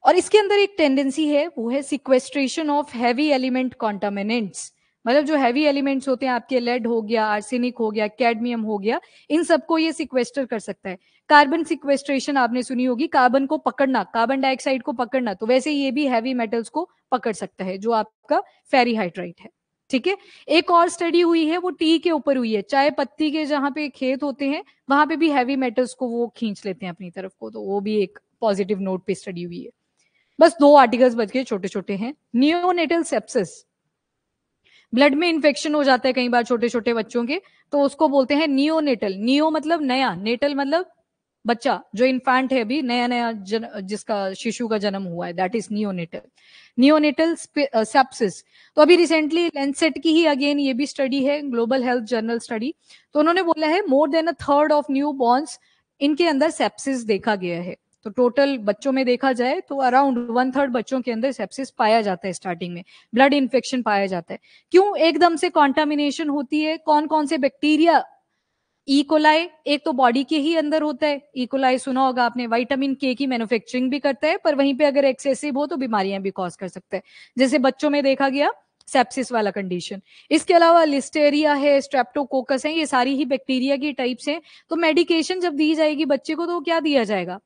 और इसके अंदर एक टेंडेंसी है, वो है सिक्वेस्ट्रेशन ऑफ हैवी एलिमेंट कॉन्टामिनेंट्स। मतलब जो हैवी एलिमेंट्स होते हैं आपके, लेड हो गया, आर्सेनिक हो गया, कैडमियम हो गया, इन सबको ये सिक्वेस्टर कर सकता है। कार्बन सिक्वेस्ट्रेशन आपने सुनी होगी, कार्बन को पकड़ना, कार्बन डाइऑक्साइड को पकड़ना, तो वैसे ये भी हैवी मेटल्स को पकड़ सकता है, जो आपका फेरीहाइड्राइट है। ठीक है, एक और स्टडी हुई है, वो टी के ऊपर हुई है, चाय पत्ती के जहां पे खेत होते हैं, वहां पे भी हैवी मेटल्स को वो खींच लेते हैं अपनी तरफ को, तो वो भी एक पॉजिटिव नोट पे स्टडी हुई है। बस 2 आर्टिकल्स बच गए, छोटे छोटे हैं। नियोनेटल सेप्सिस, ब्लड में इन्फेक्शन हो जाता है कई बार छोटे छोटे बच्चों के, तो उसको बोलते हैं नियोनेटल। नियो मतलब नया, नेटल मतलब बच्चा, जो इन्फेंट है अभी नया नया जिसका शिशु का जन्म हुआ है, that is neonatal. Neonatal sepsis, तो अभी रिसेंटली लेंसेट की ही अगेन ये भी स्टडी है, ग्लोबल हेल्थ जर्नल स्टडी, तो उन्होंने बोला है more than 1/3 of new borns, इनके अंदर सेप्सिस देखा गया है। तो टोटल बच्चों में देखा जाए तो अराउंड 1/3 बच्चों के अंदर सेप्सिस पाया जाता है, स्टार्टिंग में ब्लड इन्फेक्शन पाया जाता है। क्यों एकदम से कॉन्टामिनेशन होती है, कौन कौन से बैक्टीरिया, इकोलाई एक तो बॉडी के ही अंदर होता है, इकोलाई सुना होगा आपने, विटामिन के की मैन्युफैक्चरिंग भी करता है, पर वहीं पे अगर एक्सेसिव हो तो बीमारियां भी कॉज कर सकता है, जैसे बच्चों में देखा गया सेप्सिस वाला कंडीशन। इसके अलावा लिस्टेरिया है, स्ट्रेप्टोकोकस है, ये सारी ही बैक्टीरिया की टाइप्स हैं। तो मेडिकेशन जब दी जाएगी बच्चे को, तो क्या दिया जाएगा,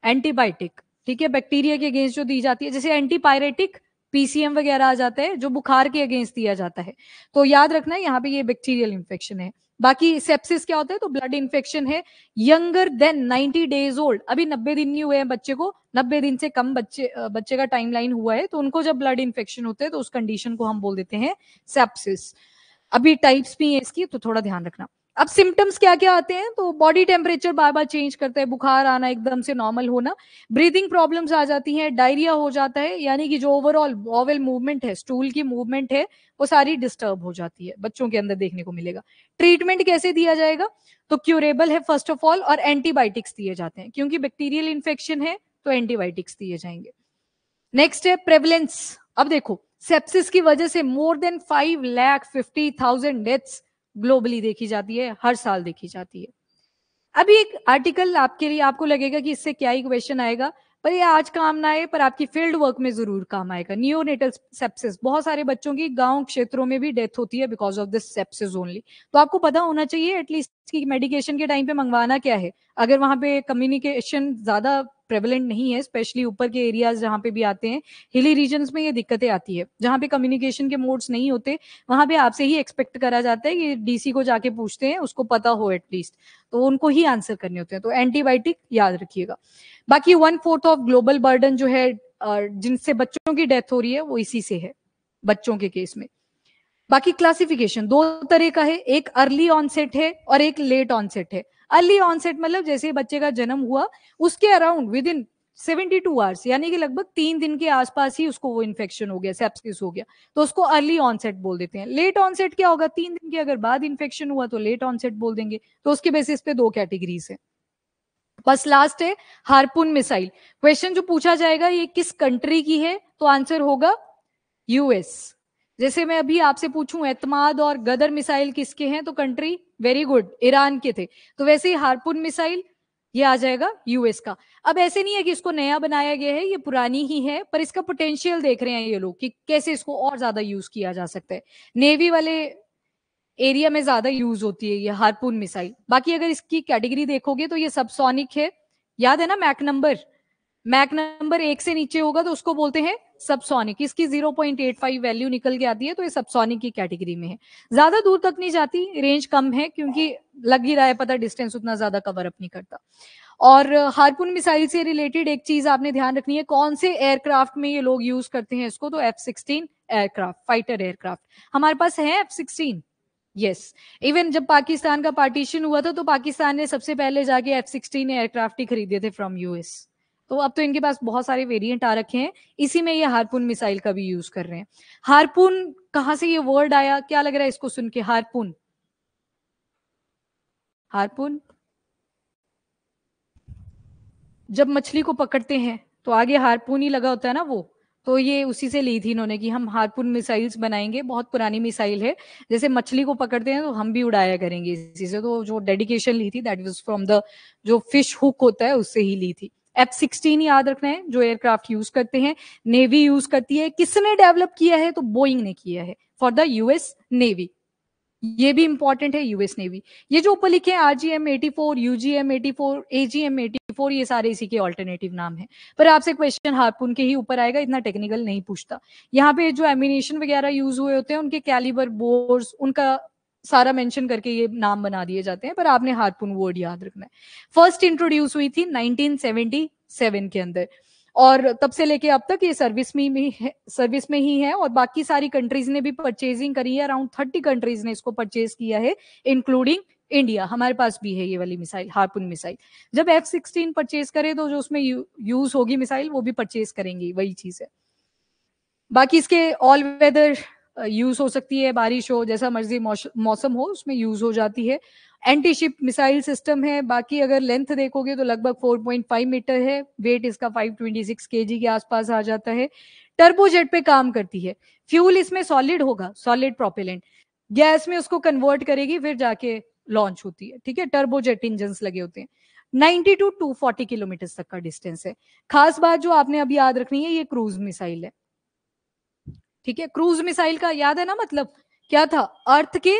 एंटीबायोटिक। ठीक है, बैक्टीरिया के अगेंस्ट जो दी जाती है, जैसे एंटीपायरेटिक, PCM वगैरह आ जाता है, जो बुखार के अगेंस्ट दिया जाता है। तो याद रखना है यहाँ पे ये बैक्टीरियल इन्फेक्शन है। बाकी सेप्सिस क्या होता है, तो ब्लड इन्फेक्शन है यंगर देन 90 डेज ओल्ड, अभी 90 दिन नहीं हुए हैं बच्चे को, 90 दिन से कम बच्चे का टाइमलाइन हुआ है, तो उनको जब ब्लड इन्फेक्शन होते हैं तो उस कंडीशन को हम बोल देते हैं सेप्सिस। अभी टाइप्स भी है इसकी, तो थोड़ा ध्यान रखना। अब सिम्टम्स क्या क्या आते हैं, तो बॉडी टेम्परेचर बार बार चेंज करता है, बुखार आना, एकदम से नॉर्मल होना, ब्रीदिंग प्रॉब्लम्स आ जाती हैं, डायरिया हो जाता है, यानी कि जो ओवरऑल बॉवेल मूवमेंट है, स्टूल की मूवमेंट है, वो सारी डिस्टर्ब हो जाती है, बच्चों के अंदर देखने को मिलेगा। ट्रीटमेंट कैसे दिया जाएगा, तो क्यूरेबल है फर्स्ट ऑफ ऑल, और एंटीबायोटिक्स दिए जाते हैं, क्योंकि बैक्टीरियल इन्फेक्शन है तो एंटीबायोटिक्स दिए जाएंगे। नेक्स्ट है प्रेवलेंस। अब देखो, सेप्सिस की वजह से मोर देन 5,50,000 डेथ्स ग्लोबली देखी जाती है, हर साल देखी जाती है। अभी एक आर्टिकल आपके लिए, आपको लगेगा कि इससे क्या ही क्वेश्चन आएगा, पर ये आज काम ना आए पर आपकी फील्ड वर्क में जरूर काम आएगा। नियोनेटल सेप्सिस, बहुत सारे बच्चों की गांव क्षेत्रों में भी डेथ होती है because of this sepsis only. तो आपको पता होना चाहिए एटलीस्ट कि मेडिकेशन के टाइम पे मंगवाना क्या है। अगर वहां पे कम्युनिकेशन ज्यादा प्रेवलेंट नहीं है, स्पेशली ऊपर के एरियाज जहाँ पे भी आते हैं, हिली रीजन्स में ये दिक्कतें आती है, जहाँ पे कम्युनिकेशन के मोड्स नहीं होते, वहां पे आपसे ही एक्सपेक्ट करा जाता है कि डीसी को जाके पूछते हैं, उसको पता हो एटलीस्ट, तो उनको ही आंसर करने होते हैं। तो एंटीबायोटिक याद रखिएगा। बाकी 1/4 ऑफ ग्लोबल बर्डन जो है जिनसे बच्चों की डेथ हो रही है वो इसी से है, बच्चों के केस में। बाकी क्लासिफिकेशन दो तरह का है, एक अर्ली ऑनसेट है और एक लेट ऑनसेट है। अर्ली ऑनसेट मतलब जैसे बच्चे का जन्म हुआ उसके अराउंड विद इन 72 आवर्स, यानी कि लगभग 3 दिन के आसपास ही उसको वो इन्फेक्शन हो गया, सेप्सिस हो गया, तो उसको अर्ली ऑनसेट बोल देते हैं। लेट ऑनसेट क्या होगा, 3 दिन के अगर बाद इन्फेक्शन हुआ तो लेट ऑनसेट बोल देंगे। तो उसके बेसिस पे दो कैटेगरीज है। बस लास्ट है हार्पून मिसाइल। क्वेश्चन जो पूछा जाएगा ये किस कंट्री की है, तो आंसर होगा यूएस। जैसे मैं अभी आपसे पूछूं एतमाद और गदर मिसाइल किसके हैं, तो कंट्री, वेरी गुड, ईरान के थे। तो वैसे ही हार्पून मिसाइल ये आ जाएगा यूएस का। अब ऐसे नहीं है कि इसको नया बनाया गया है, ये पुरानी ही है, पर इसका पोटेंशियल देख रहे हैं ये लोग कि कैसे इसको और ज्यादा यूज किया जा सकता है। नेवी वाले एरिया में ज्यादा यूज होती है ये हार्पून मिसाइल। बाकी अगर इसकी कैटेगरी देखोगे तो ये सबसोनिक है, याद है ना मैक नंबर, मैक नंबर 1 से नीचे होगा तो उसको बोलते हैं सबसोनिक। इसकी 0.85 वैल्यू निकल के आती है, तो ये सबसोनिक की कैटेगरी में है। ज्यादा दूर तक नहीं जाती, रेंज कम है, क्योंकि लग ही रहा है पता, डिस्टेंस उतना ज्यादा कवर अप नहीं करता। और हार्पून मिसाइल से रिलेटेड एक चीज आपने ध्यान रखनी है, कौन से एयरक्राफ्ट में ये लोग यूज करते हैं इसको, तो F-16 एयरक्राफ्ट, फाइटर एयरक्राफ्ट हमारे पास है F-16। यस, इवन जब पाकिस्तान का पार्टीशन हुआ था तो पाकिस्तान ने सबसे पहले जाके F-16 एयरक्राफ्ट ही खरीदे थे फ्रॉम यूएस। तो अब तो इनके पास बहुत सारे वेरिएंट आ रखे हैं, इसी में ये हार्पून मिसाइल का भी यूज कर रहे हैं। हार्पून कहां से ये वर्ड आया, क्या लग रहा है इसको सुन के, हार्पून, हार्पून जब मछली को पकड़ते हैं तो आगे हार्पून ही लगा होता है ना वो, तो ये उसी से ली थी इन्होंने कि हम हार्पून मिसाइल्स बनाएंगे, बहुत पुरानी मिसाइल है, जैसे मछली को पकड़ते हैं तो हम भी उड़ाया करेंगे इसी से। तो जो डेडिकेशन ली थी दैट वाज फ्रॉम द जो फिश हुक होता है उससे ही ली थी। F-16 याद रखना है जो एयरक्राफ्ट यूज करते हैं, नेवी यूज करती है। किसने डेवलप किया है, तो बोइंग ने किया है फॉर द यूएस नेवी। ये भी इंपॉर्टेंट है, यूएस नेवी। ये जो ऊपर लिखे हैं RGM-84, UGM-84, AGM-84, ये सारे इसी के ऑल्टरनेटिव नाम है। पर आपसे क्वेश्चन हार्पून के ही ऊपर आएगा, इतना टेक्निकल नहीं पूछता। यहाँ पे जो एमिनेशन वगैरह यूज हुए होते हैं उनके कैलिबर, बोर्स, उनका सारा मेंशन करके ये नाम बना दिए जाते हैं, पर आपने हार्पून वर्ड याद रखना है। फर्स्ट इंट्रोड्यूस हुई थी 1977 के अंदर, और तब से लेके अब तक ये सर्विस में ही है, और बाकी सारी कंट्रीज ने भी परचेजिंग करी है। अराउंड 30 कंट्रीज ने इसको परचेज किया है, इंक्लूडिंग इंडिया। हमारे पास भी है ये वाली मिसाइल, हार्पून मिसाइल। जब F-16 परचेज करे तो जो उसमें यूज होगी मिसाइल वो भी परचेज करेंगी, वही चीज है। बाकी इसके ऑल वेदर यूज हो सकती है, बारिश हो, जैसा मर्जी मौसम हो उसमें यूज हो जाती है। एंटी शिप मिसाइल सिस्टम है। बाकी अगर लेंथ देखोगे तो लगभग 4.5 मीटर है, वेट इसका 526 केजी के आसपास आ जाता है। टर्बोजेट पे काम करती है। फ्यूल इसमें सॉलिड होगा, सॉलिड प्रोपेलेंट, गैस में उसको कन्वर्ट करेगी फिर जाके लॉन्च होती है। ठीक है, टर्बोजेट इंजन लगे होते हैं। 90 टू 240 किलोमीटर तक का डिस्टेंस है। खास बात जो आपने अभी याद रखनी है, ये क्रूज मिसाइल है। ठीक है, क्रूज मिसाइल का याद है ना मतलब क्या था, अर्थ के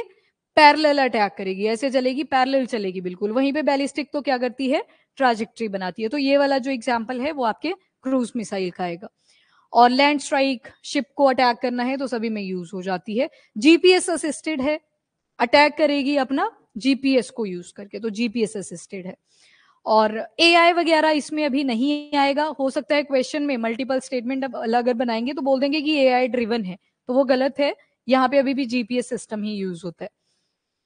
पैरेलल अटैक करेगी, ऐसे चलेगी, पैरेलल चलेगी बिल्कुल। वहीं पे बैलिस्टिक तो क्या करती है, ट्राजेक्ट्री बनाती है। तो ये वाला जो एग्जांपल है वो आपके क्रूज मिसाइल का आएगा। और लैंड स्ट्राइक, शिप को अटैक करना है तो सभी में यूज हो जाती है। जीपीएस असिस्टेड है, अटैक करेगी अपना जीपीएस को यूज करके, तो जीपीएस असिस्टेड है। और एआई वगैरह इसमें अभी नहीं आएगा। हो सकता है क्वेश्चन में मल्टीपल स्टेटमेंट अब अगर बनाएंगे तो बोल देंगे कि एआई ड्रिवन है, तो वो गलत है। यहाँ पे अभी भी जीपीएस सिस्टम ही यूज होता है।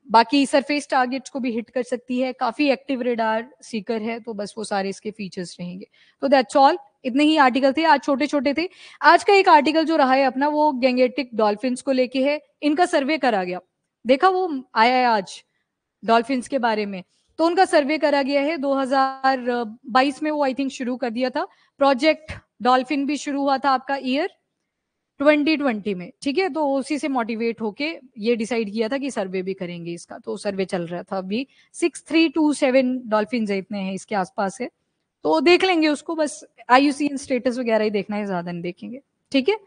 बाकी सरफेस टारगेट्स को भी हिट कर सकती है, काफी एक्टिव रेडार सीकर है, तो बस वो सारे इसके फीचर्स रहेंगे। तो दैट्स ऑल, इतने ही आर्टिकल थे आज, छोटे छोटे थे। आज का एक आर्टिकल जो रहा है अपना वो गैंगेटिक डॉल्फिन्स को लेके है। इनका सर्वे करा गया, देखा वो आया है आज डॉल्फिन्स के बारे में। तो उनका सर्वे करा गया है 2022 में, वो आई थिंक शुरू कर दिया था। प्रोजेक्ट डॉल्फिन भी शुरू हुआ था आपका ईयर 2020 में, ठीक है। तो उसी से मोटिवेट होके ये डिसाइड किया था कि सर्वे भी करेंगे इसका, तो सर्वे चल रहा था अभी। 6327 डॉल्फिन इतने हैं, इसके आसपास है, तो देख लेंगे उसको, बस IUCN स्टेटस वगैरह ही देखना है, ज्यादा नहीं देखेंगे, ठीक है।